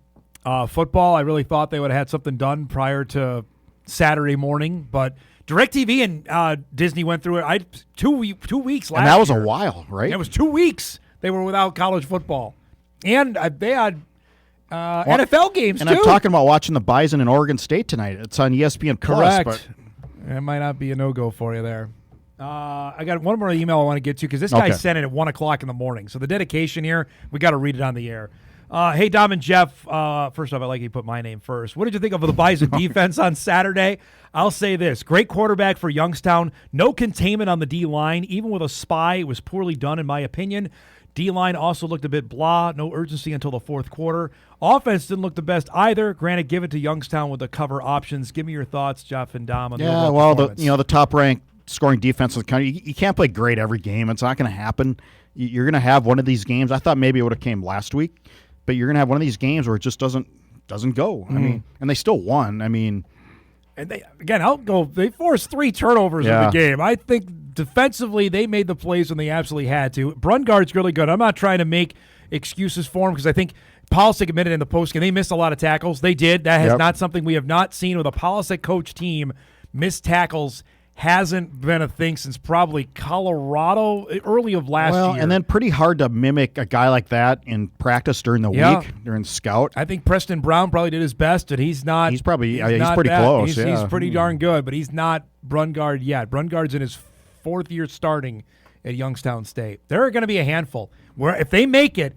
football. I really thought they would have had something done prior to Saturday morning, but DirecTV and Disney went through it. 2 weeks last year. And that was a while, right? It was 2 weeks they were without college football. And they had NFL games, and too. I'm talking about watching the Bison in Oregon State tonight. It's on ESPN Plus. Correct. It might not be a no-go for you there. I got one more email I want to get to, because this guy sent it at 1 o'clock in the morning. So the dedication here, we got to read it on the air. Hey, Dom and Jeff, first off, I like you put my name first. What did you think of the Bison defense on Saturday? I'll say this. Great quarterback for Youngstown. No containment on the D-line. Even with a spy, it was poorly done, in my opinion. D-line also looked a bit blah. No urgency until the fourth quarter. Offense didn't look the best either. Granted, give it to Youngstown with the cover options. Give me your thoughts, Jeff and Dom, on the overall performance. the top-ranked scoring defense in the country, you can't play great every game. It's not going to happen. You're going to have one of these games. I thought maybe it would have came last week, but you're going to have one of these games where it just doesn't go. I mean, and they still won. I mean, and they forced 3 turnovers in the game. I think defensively they made the plays when they absolutely had to. Brungard's really good. I'm not trying to make excuses for him, because I think Polisic admitted in the postgame they missed a lot of tackles. They did. That has not something we have not seen with a Polisic coach team. Missed tackles hasn't been a thing since probably Colorado early of last year. And then pretty hard to mimic a guy like that in practice during the week, during scout. I think Preston Brown probably did his best, and he's not. He's pretty bad. close. He's pretty darn good, but he's not Brungard yet. Brungard's in his 4th year starting at Youngstown State. They're going to be a handful. Where if they make it,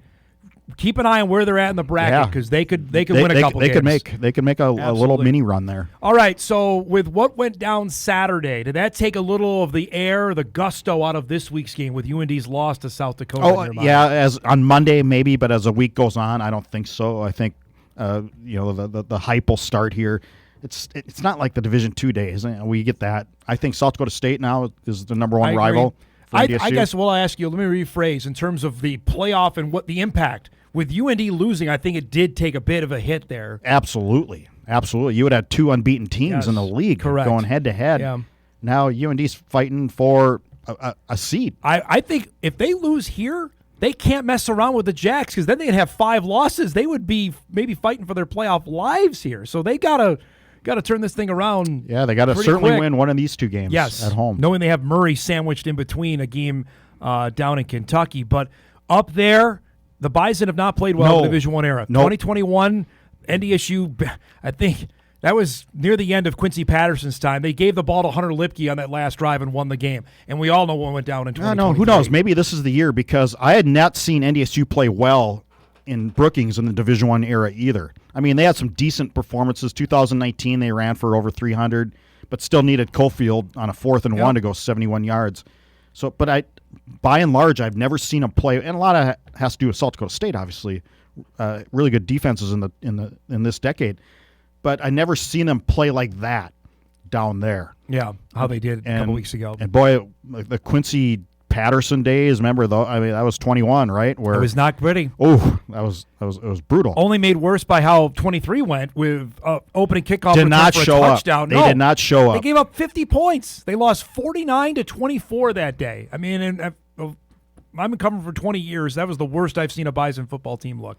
keep an eye on where they're at in the bracket, because they could win a couple games. They could make a little mini run there. All right, so with what went down Saturday, did that take a little of the air, the gusto out of this week's game with UND's loss to South Dakota? As on Monday maybe, but as the week goes on, I don't think so. I think the hype will start here. It's not like the Division II days. We get that. I think South Dakota State now is the number one rival. I guess I'll ask you, let me rephrase in terms of the playoff and what the impact. With UND losing, I think it did take a bit of a hit there. Absolutely. You would have 2 unbeaten teams in the league going head-to-head. Yeah. Now UND's fighting for a seat. I think if they lose here, they can't mess around with the Jacks, because then they'd have 5 losses. They would be maybe fighting for their playoff lives here. So they got to turn this thing around. Yeah, they got to certainly win one of these 2 games at home. Knowing they have Murray sandwiched in between a game down in Kentucky. But up there, the Bison have not played well in the Division I era. 2021, NDSU, I think that was near the end of Quincy Patterson's time. They gave the ball to Hunter Lipke on that last drive and won the game. And we all know what went down in 2023. Who knows? Maybe this is the year, because I had not seen NDSU play well in Brookings in the Division I era either. I mean, they had some decent performances. 2019, they ran for over 300. but still needed Cofield on a 4th and 1 to go 71 yards. So, but by and large, I've never seen him play, and a lot of it has to do with South Dakota State, obviously. Really good defenses in this decade, but I never seen them play like that down there. Yeah, how they did a couple weeks ago. And boy, the Quincy Patterson days, remember though? I mean, that was 21, right? Where it was not pretty. Oh, it was brutal. Only made worse by how 23 went with opening kickoff. Did not show up. Touchdown. They did not show up. They gave up 50 points. They lost 49-24 that day. I mean, and I've been covering for 20 years. That was the worst I've seen a Bison football team look.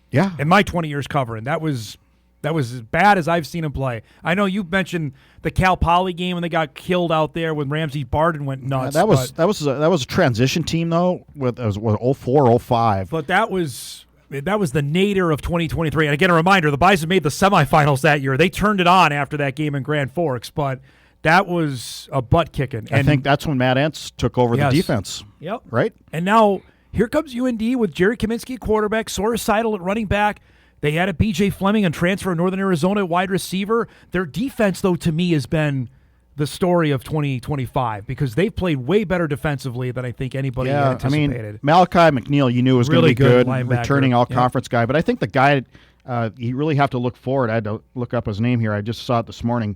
Yeah. In my 20 years covering, that was as bad as I've seen him play. I know you mentioned the Cal Poly game when they got killed out there when Ramsey Barden went nuts. That was a transition team though. It was 04, 05. But that was the nadir of 2023. And again, a reminder: the Bison made the semifinals that year. They turned it on after that game in Grand Forks, but that was a butt kicking. I think that's when Matt Entz took over the defense. Yep. Right. And now here comes UND with Jerry Kaminsky at quarterback, Sora Seidel at running back. They added B.J. Fleming and transfer Northern Arizona wide receiver. Their defense, though, to me has been the story of 2025 because they've played way better defensively than I think anybody anticipated. I mean, Malachi McNeil, you knew was really going to be good, linebacker. returning all-conference guy. But I think the guy, you really have to look forward. I had to look up his name here. I just saw it this morning.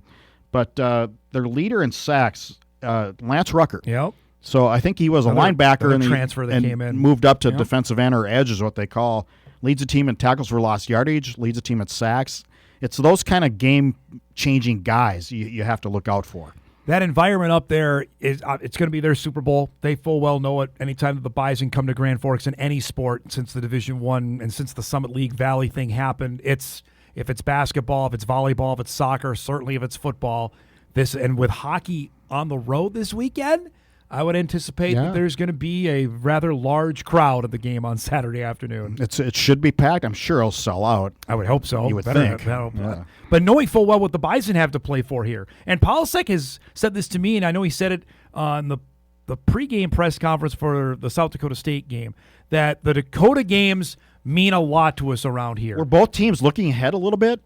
But their leader in sacks, Lance Rucker. Yep. So I think he was a linebacker and transfer that came in. Moved up to defensive end or edge is what they call. Leads the team in tackles for lost yardage, leads the team in sacks. It's those kind of game-changing guys you have to look out for. That environment up there, it's going to be their Super Bowl. They full well know it. Anytime that the Bison come to Grand Forks in any sport since the Division I and since the Summit League Valley thing happened, if it's basketball, if it's volleyball, if it's soccer, certainly if it's football. And with hockey on the road this weekend, I would anticipate that there's going to be a rather large crowd at the game on Saturday afternoon. It should be packed. I'm sure it'll sell out. I would hope so. You would think. But knowing full well what the Bison have to play for here. And Polsek has said this to me, and I know he said it on the pregame press conference for the South Dakota State game, that the Dakota games mean a lot to us around here. Were both teams looking ahead a little bit?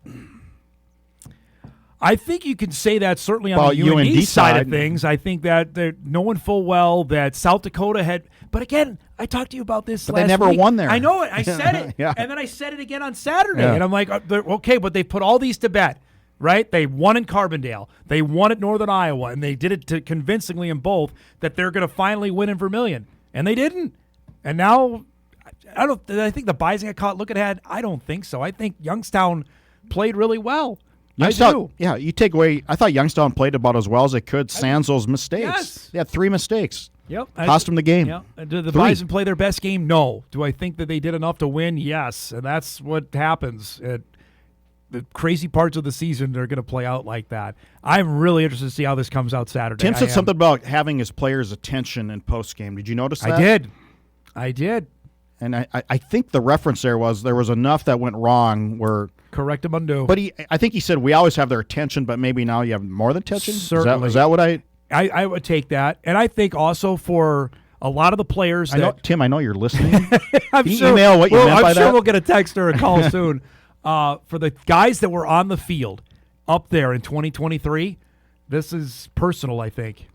I think you can say that certainly on the UND side of things. I think that they're knowing full well that South Dakota had – but again, I talked to you about this last week. But they never won there. I know it. I said it. And then I said it again on Saturday. And I'm like, okay, but they put all these to bed, right? They won in Carbondale. They won at Northern Iowa. And they did it convincingly in both that they're going to finally win in Vermilion. And they didn't. And now I think the Bison got caught looking ahead. I don't think so. I think Youngstown played really well. Youngstown, yeah, you take away. I thought Youngstown played about as well as they could. Sans those mistakes. Yes. They had 3 mistakes. Yep. Cost them the game. Yep. Did the Bison play their best game? No. Do I think that they did enough to win? Yes. And that's what happens. The crazy parts of the season are going to play out like that. I'm really interested to see how this comes out Saturday. Tim said something about having his players' attention in postgame. Did you notice that? I did. And I think the reference there was enough that went wrong where – Correctamundo. But I think he said we always have their attention, but maybe now you have more than attention? Certainly. Is that what I would take that. And I think also for a lot of the players Tim, I know you're listening. I'm Can you sure, email what you meant by I'm sure that? we'll get a text or a call soon. For the guys that were on the field up there in 2023, this is personal, I think,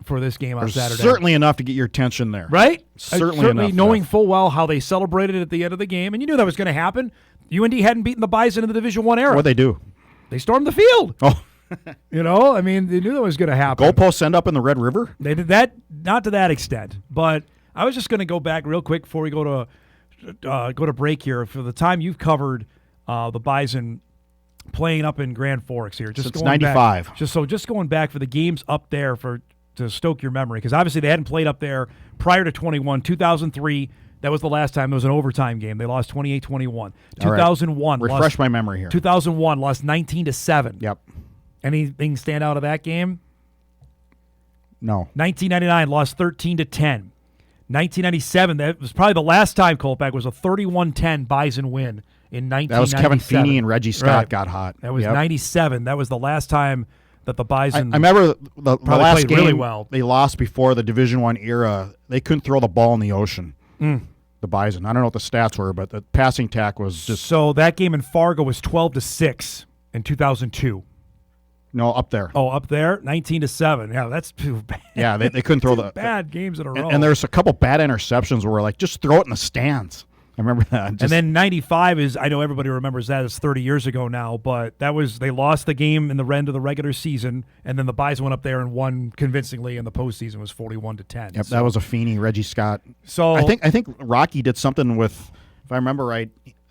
for this game on Saturday. Certainly enough to get your attention there. Right? Certainly enough. Knowing full well how they celebrated at the end of the game. And you knew that was going to happen. UND hadn't beaten the Bison in the Division I era. What'd they do? They stormed the field. Oh. I mean, they knew that was going to happen. Goalposts end up in the Red River? They did that, not to that extent. But I was just going to go back real quick before we go to break here. For the time you've covered the Bison playing up in Grand Forks here. Since 95. Just going back for the games up there to stoke your memory, because obviously they hadn't played up there prior to 2003. That was the last time. It was an overtime game. They lost 28-21. 2001. Right. Refresh my memory here. 2001 lost 19-7. Yep. Anything stand out of that game? No. 1999 lost 13-10. 1997, that was probably the last time Kolpack was a 31-10 Bison win in 1997. That was Kevin Feeney and Reggie Scott got hot. That was 97. That was the last time that the Bison I remember the last game really well. They lost before the Division I era. They couldn't throw the ball in the ocean. The Bison. I don't know what the stats were, but the passing attack was just... So that game in Fargo was 12-6 in 2002. No, up there. Oh, up there, 19-7. Yeah, that's too bad. Yeah, they couldn't throw the bad games in a row. And there's a couple bad interceptions where like just throw it in the stands. I remember that. And then 95 is, I know everybody remembers that as 30 years ago now, but that was, they lost the game in the end of the regular season, and then the Bison went up there and won convincingly in the postseason. Was 41-10. Yep, so, that was a Feeney, Reggie Scott. So I think Rocky did something with, if I remember right,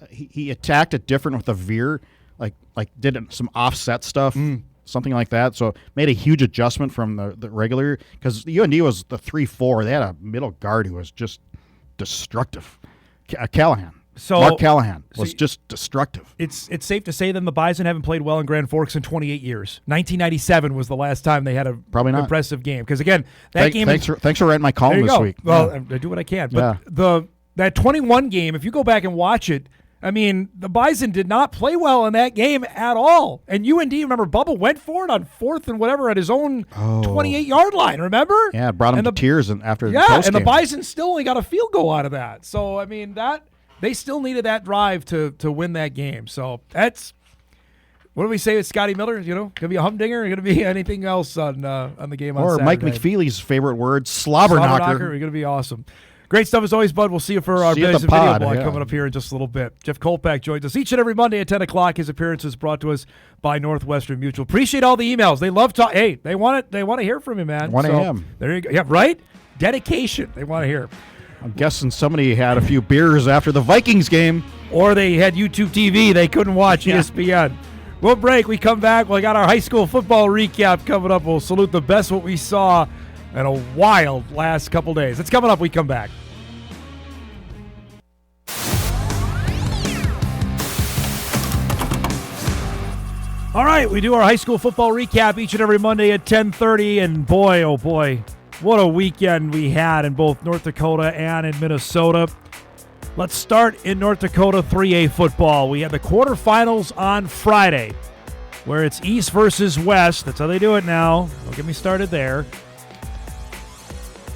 he attacked it different with the veer, like did some offset stuff. Something like that. So made a huge adjustment from the regular, because UND was the 3-4. They had a middle guard who was just destructive. Callahan. Mark Callahan was just destructive. It's safe to say then the Bison haven't played well in Grand Forks in 28 years. 1997 was the last time they had a Probably not. impressive game. Because again, that game. Thanks for writing my column this week. Well, I do what I can. But that 21 game, if you go back and watch it, I mean, the Bison did not play well in that game at all. And UND, remember, Bubba went for it on 4th and whatever at his own 28-yard line, remember? Yeah, it brought him to tears after the postgame. postgame. And the Bison still only got a field goal out of that. So, I mean, they still needed that drive to win that game. So, that's – what do we say with Scotty Miller? You know, going to be a humdinger? Going to be anything else on the game on Saturday? Or Mike McFeely's favorite word, slobber knocker. You're going to be awesome. Great stuff as always, bud. We'll see you for our business video blog coming up here in just a little bit. Jeff Kolpack joins us each and every Monday at 10 o'clock. His appearance is brought to us by Northwestern Mutual. Appreciate all the emails. They love talk. Hey, they want it. They want to hear from you, man. 1 a.m. There you go. Yeah, right? Dedication. They want to hear. I'm guessing somebody had a few beers after the Vikings game. Or they had YouTube TV. They couldn't watch ESPN. We'll break. We come back. We got our high school football recap coming up. We'll salute the best what we saw in a wild last couple days. It's coming up. We come back. All right, we do our high school football recap each and every Monday at 10:30, and boy, oh boy, what a weekend we had in both North Dakota and in Minnesota. Let's start in North Dakota 3A football. We had the quarterfinals on Friday, where it's East versus West. That's how they do it now. Don't get me started there.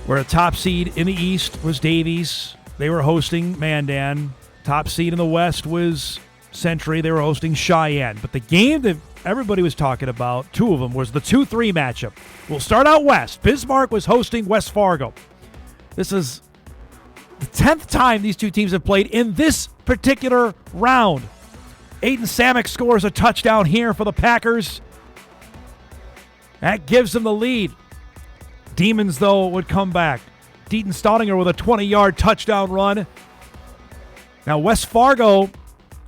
Where a top seed in the East was Davies. They were hosting Mandan. Top seed in the West was Century. They were hosting Cheyenne. But the game that everybody was talking about, two of them, was the 2-3 matchup. We'll start out west. Bismarck was hosting West Fargo. This is the 10th time these two teams have played in this particular round. Aiden Samick scores a touchdown here for the Packers. That gives them the lead. Demons, though, would come back. Deaton Staudinger with a 20-yard touchdown run. Now, West Fargo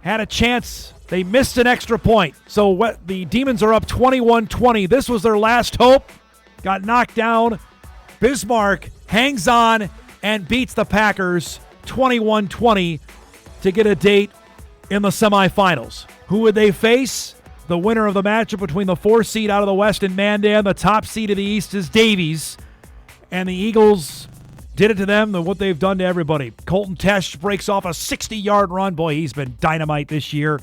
had a chance. They missed an extra point. So the Demons are up 21-20. This was their last hope. Got knocked down. Bismarck hangs on and beats the Packers 21-20 to get a date in the semifinals. Who would they face? The winner of the matchup between the 4 seed out of the West and Mandan. The top seed of the East is Davies. And the Eagles did it to them than what they've done to everybody. Colton Tesh breaks off a 60-yard run. Boy, he's been dynamite this year.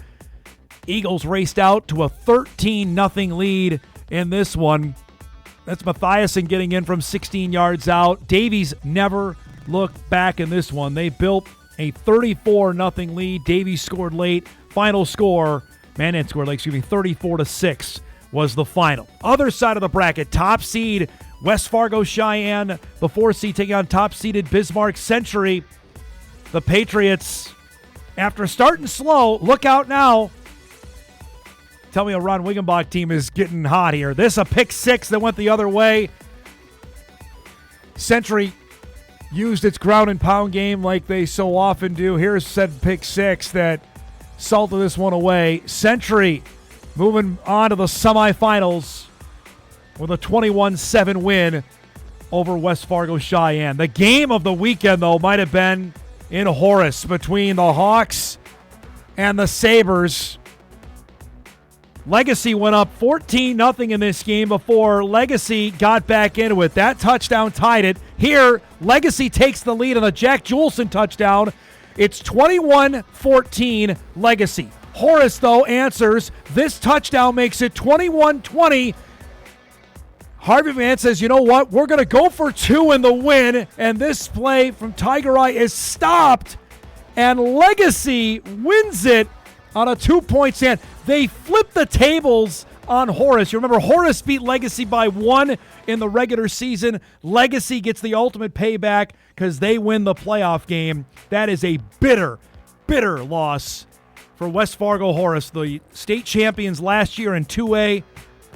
Eagles raced out to a 13-0 lead in this one. That's Mathiasen getting in from 16 yards out. Davies never looked back in this one. They built a 34-0 lead. Davies scored late. Final score, Mandan scored late, 34-6 was the final. Other side of the bracket, top seed West Fargo Cheyenne, the 4 seed taking on top-seeded Bismarck Century. The Patriots, after starting slow, look out now. Tell me a Ron Wiggenbach team is getting hot here. This a pick 6 that went the other way. Century used its ground and pound game like they so often do. Here's said pick 6 that salted this one away. Century moving on to the semifinals with a 21-7 win over West Fargo Cheyenne. The game of the weekend, though, might have been in Horace between the Hawks and the Sabres. Legacy went up 14-0 in this game before Legacy got back into it. That touchdown tied it. Here, Legacy takes the lead on the Jack Julson touchdown. It's 21-14 Legacy. Horace, though, answers. This touchdown makes it 21-20. Harvey Vance says, you know what? We're going to go for 2 in the win. And this play from Tiger Eye is stopped. And Legacy wins it on a 2-point stand. They flip the tables on Horace. You remember Horace beat Legacy by 1 in the regular season. Legacy gets the ultimate payback because they win the playoff game. That is a bitter, bitter loss for West Fargo Horace, the state champions last year in 2A.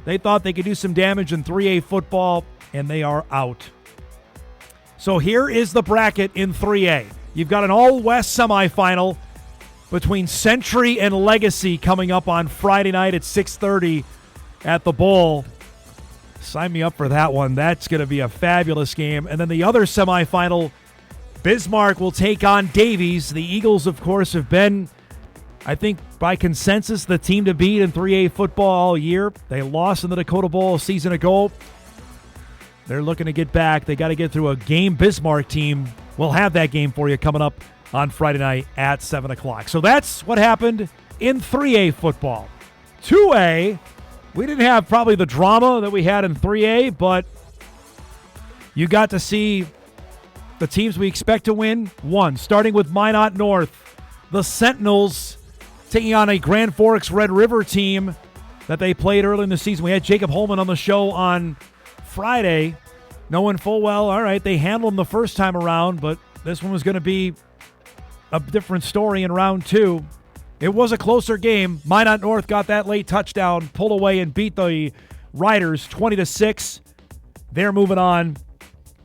They thought they could do some damage in 3A football, and they are out. So here is the bracket in 3A. You've got an all-West semifinal between Century and Legacy coming up on Friday night at 6:30 at the Bowl. Sign me up for that one. That's going to be a fabulous game. And then the other semifinal, Bismarck will take on Davies. The Eagles, of course, have been, I think, by consensus, the team to beat in 3A football all year. They lost in the Dakota Bowl a season ago. They're looking to get back. They got to get through a game Bismarck team. We'll have that game for you coming up on Friday night at 7 o'clock. So that's what happened in 3A football. 2A, we didn't have probably the drama that we had in 3A, but you got to see the teams we expect to win. One, starting with Minot North, the Sentinels taking on a Grand Forks Red River team that they played early in the season. We had Jacob Holman on the show on Friday, knowing full well, all right, they handled them the first time around, but this one was going to be a different story in round 2. It was a closer game. Minot North got that late touchdown, pulled away and beat the Riders 20-6. They're moving on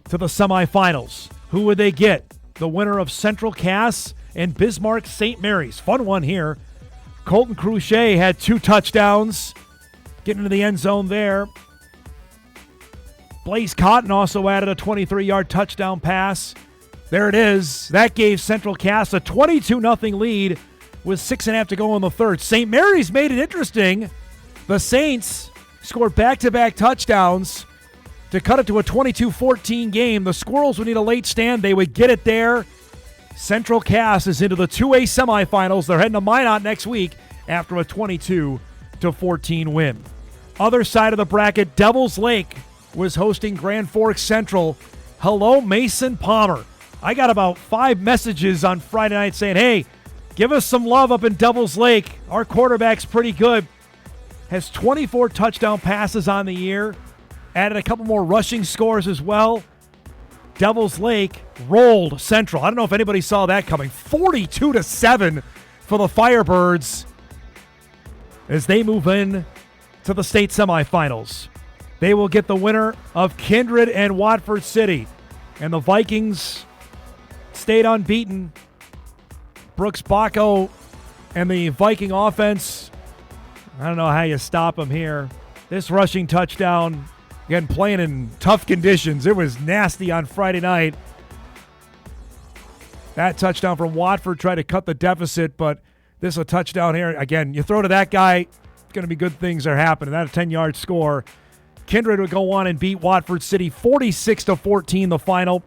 to the semifinals. Who would they get? The winner of Central Cass and Bismarck St. Mary's. Fun one here. Colton Cruchet had 2 touchdowns, getting into the end zone there. Blaze Cotton also added a 23-yard touchdown pass. There it is. That gave Central Cass a 22-0 lead with 6.5 to go in the third. St. Mary's made it interesting. The Saints scored back-to-back touchdowns to cut it to a 22-14 game. The Squirrels would need a late stand. They would get it there. Central Cass is into the 2A semifinals. They're heading to Minot next week after a 22-14 win. Other side of the bracket, Devils Lake was hosting Grand Forks Central. Hello, Mason Palmer. I got about 5 messages on Friday night saying, hey, give us some love up in Devils Lake. Our quarterback's pretty good. Has 24 touchdown passes on the year. Added a couple more rushing scores as well. Devils Lake rolled Central. I don't know if anybody saw that coming. 42-7 for the Firebirds as they move in to the state semifinals. They will get the winner of Kindred and Watford City. And the Vikings stayed unbeaten. Brooks Bacco and the Viking offense, I don't know how you stop them here. This rushing touchdown, again, playing in tough conditions. It was nasty on Friday night. That touchdown from Watford tried to cut the deficit, but this is a touchdown here. Again, you throw to that guy, it's going to be good things are happening. That a 10-yard score. Kindred would go on and beat Watford City 46-14 the final.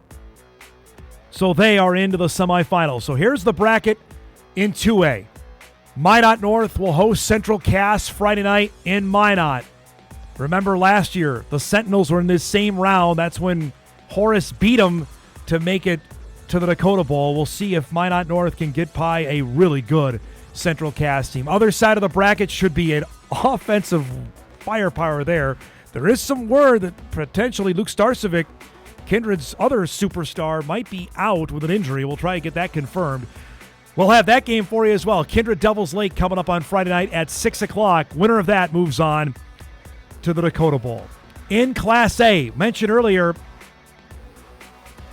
So they are into the semifinals. So here's the bracket in 2A. Minot North will host Central Cass Friday night in Minot. Remember last year, the Sentinels were in this same round. That's when Horace beat them to make it to the Dakota Bowl. We'll see if Minot North can get by a really good Central Cass team. Other side of the bracket should be an offensive firepower there. There is some word that potentially Luke Starcevic, Kindred's other superstar, might be out with an injury. We'll try to get that confirmed. We'll have that game for you as well. Kindred Devils Lake coming up on Friday night at 6 o'clock. Winner of that moves on to the Dakota Bowl. In Class A, mentioned earlier,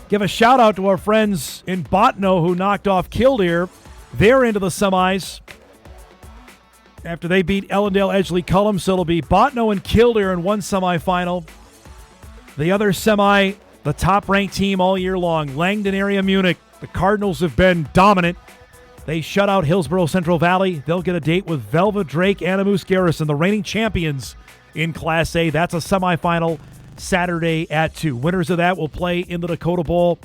give a shout out to our friends in Bottineau who knocked off Killdeer. They're into the semis after they beat Ellendale Edgeley Cullum. So it'll be Bottineau and Killdeer in one semifinal. The other semi, the top-ranked team all year long, Langdon Area Munich. The Cardinals have been dominant. They shut out Hillsborough Central Valley. They'll get a date with Velva Drake, Animus Garrison, the reigning champions in Class A. That's a semifinal Saturday at 2. Winners of that will play in the Dakota Bowl.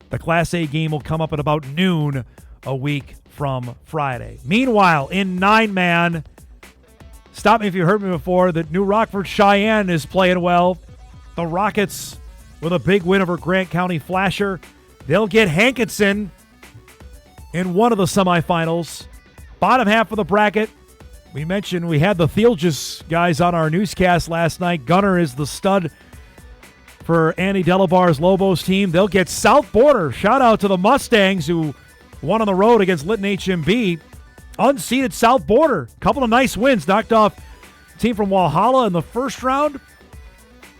The Class A game will come up at about noon a week from Friday. Meanwhile, in 9-man, stop me if you heard me before, that New Rockford Cheyenne is playing well. The Rockets with a big win over Grant County Flasher. They'll get Hankinson in one of the semifinals. Bottom half of the bracket, We mentioned we had the Thealgis guys on our newscast last night. Gunner is the stud for Andy Delabar's Lobos team. They'll get South Border. Shout out to the Mustangs who won on the road against Lytton HMB. Unseeded South Border. Couple of nice wins. Knocked off a team from Walhalla in the first round.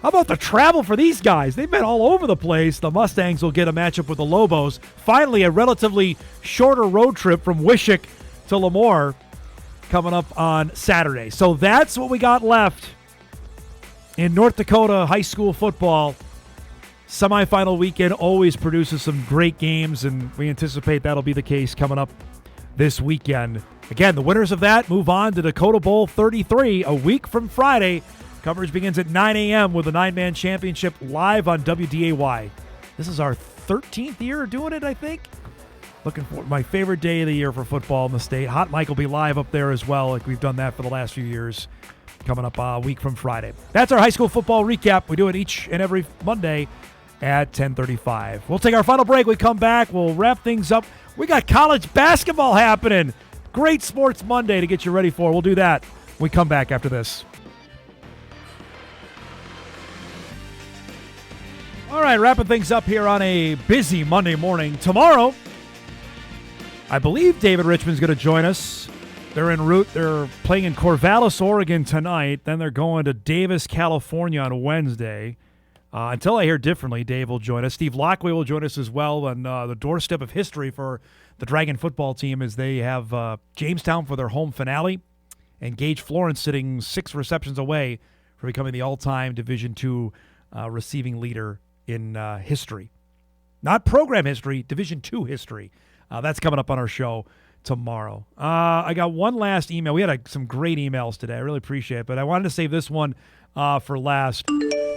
How about the travel for these guys? They've been all over the place. The Mustangs will get a matchup with the Lobos. Finally, a relatively shorter road trip from Wishick to Lemoore coming up on Saturday. So that's what we got left in North Dakota high school football. Semifinal weekend always produces some great games, and we anticipate that'll be the case coming up this weekend. Again, the winners of that move on to Dakota Bowl 33 a week from Friday. Coverage begins at 9 a.m. with the 9-man championship live on WDAY. This is our 13th year doing it, I think. Looking for my favorite day of the year for football in the state. Hot Mike will be live up there as well, like we've done that for the last few years. Coming up a week from Friday. That's our high school football recap. We do it each and every Monday at 10:35. We'll take our final break. We come back. We'll wrap things up. We got college basketball happening. Great Sports Monday to get you ready for. We'll do that when we come back after this. All right, wrapping things up here on a busy Monday morning. Tomorrow, I believe David Richmond's going to join us. They're en route. They're playing in Corvallis, Oregon tonight. Then they're going to Davis, California on Wednesday. Until I hear differently, Dave will join us. Steve Lockway will join us as well on the doorstep of history for the Dragon football team as they have Jamestown for their home finale and Gage Florence sitting 6 receptions away for becoming the all-time Division II receiving leader in history. Not program history, Division II history. That's coming up on our show tomorrow. I got one last email. We had some great emails today. I really appreciate it, but I wanted to save this one for last.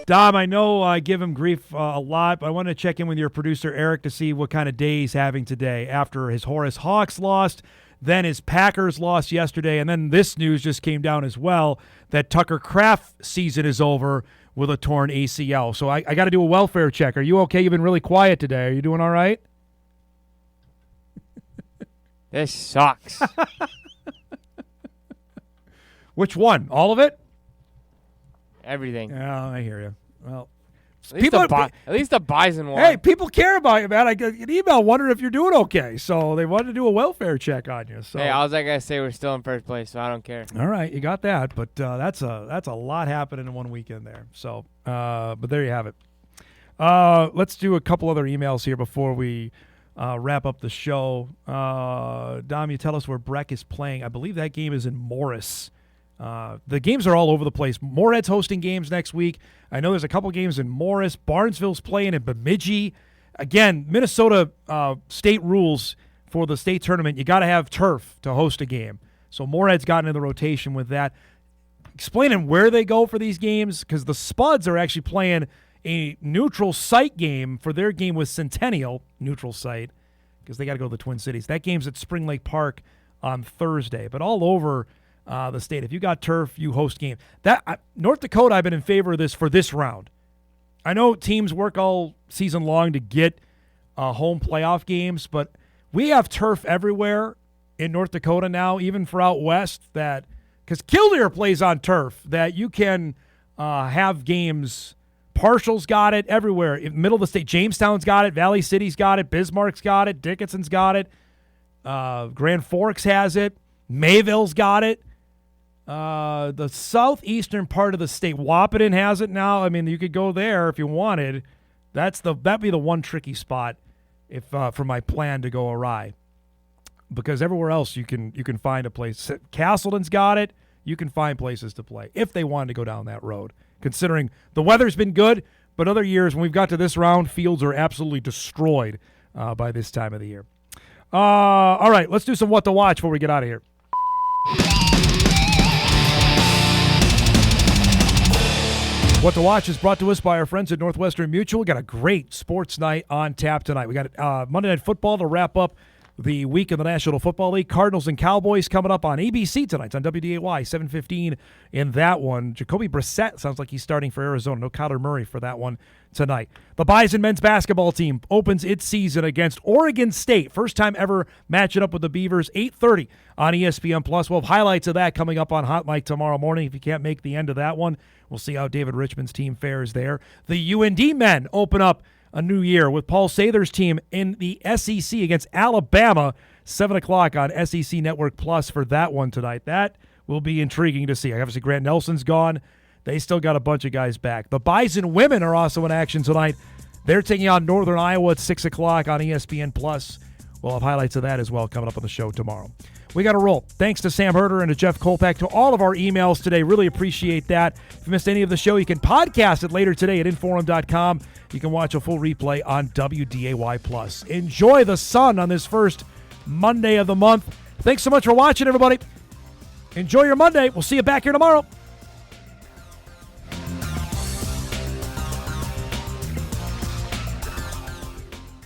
Dom, I know I give him grief a lot, but I wanted to check in with your producer, Eric, to see what kind of day he's having today after his Horace Hawks lost, then his Packers lost yesterday, and then this news just came down as well that Tucker Kraft's season is over with a torn ACL. So I got to do a welfare check. Are you okay? You've been really quiet today. Are you doing all right? This sucks. Which one? All of it? Everything. Yeah, I hear you. Well, at least the Bison one. Hey, people care about you, man. I get an email wondering if you're doing okay. So they wanted to do a welfare check on you. So hey, all I gotta say, we're still in first place, so I don't care. All right, you got that, but that's a lot happening in one weekend there. So, but there you have it. Let's do a couple other emails here before we wrap up the show. Dom, you tell us where Breck is playing. I believe that game is in Morris. The games are all over the place. Moorhead's hosting games next week. I know there's a couple games in Morris. Barnesville's playing in Bemidji. Again, Minnesota state rules for the state tournament. You got to have turf to host a game. So Moorhead's gotten in the rotation with that. Explaining where they go for these games, because the Spuds are actually playing a neutral site game for their game with Centennial, neutral site, because they got to go to the Twin Cities. That game's at Spring Lake Park on Thursday. But all over the state, if you got turf, you host games. North Dakota, I've been in favor of this for this round. I know teams work all season long to get home playoff games, but we have turf everywhere in North Dakota now, even for out west, that because Killdeer plays on turf, that you can have games. Partial's got it everywhere. In middle of the state, Jamestown's got it, Valley City's got it, Bismarck's got it, Dickinson's got it, Grand Forks has it, Mayville's got it. The southeastern part of the state, Wahpeton has it now. I mean, you could go there if you wanted. That'd be the one tricky spot if for my plan to go awry. Because everywhere else you can find a place. Castleton's got it. You can find places to play if they wanted to go down that road. Considering the weather's been good, but other years when we've got to this round, fields are absolutely destroyed by this time of the year. All right, let's do some What to Watch before we get out of here. What to Watch is brought to us by our friends at Northwestern Mutual. We got a great sports night on tap tonight. We got Monday Night Football to wrap up the week in the National Football League. Cardinals and Cowboys coming up on ABC tonight on WDAY, 7:15 in that one. Jacoby Brissett sounds like he's starting for Arizona. No Kyler Murray for that one tonight. The Bison men's basketball team opens its season against Oregon State. First time ever matching up with the Beavers, 8:30 on ESPN+. We'll have highlights of that coming up on Hot Mic tomorrow morning. If you can't make the end of that one, we'll see how David Richmond's team fares there. The UND men open up a new year with Paul Sather's team in the SEC against Alabama, 7 o'clock on SEC Network Plus for that one tonight. That will be intriguing to see. Obviously, Grant Nelson's gone. They still got a bunch of guys back. The Bison women are also in action tonight. They're taking on Northern Iowa at 6 o'clock on ESPN Plus. We'll have highlights of that as well coming up on the show tomorrow. We got to roll. Thanks to Sam Herder and to Jeff Kolpack, to all of our emails today. Really appreciate that. If you missed any of the show, you can podcast it later today at Inforum.com. You can watch a full replay on WDAY+. Enjoy the sun on this first Monday of the month. Thanks so much for watching, everybody. Enjoy your Monday. We'll see you back here tomorrow.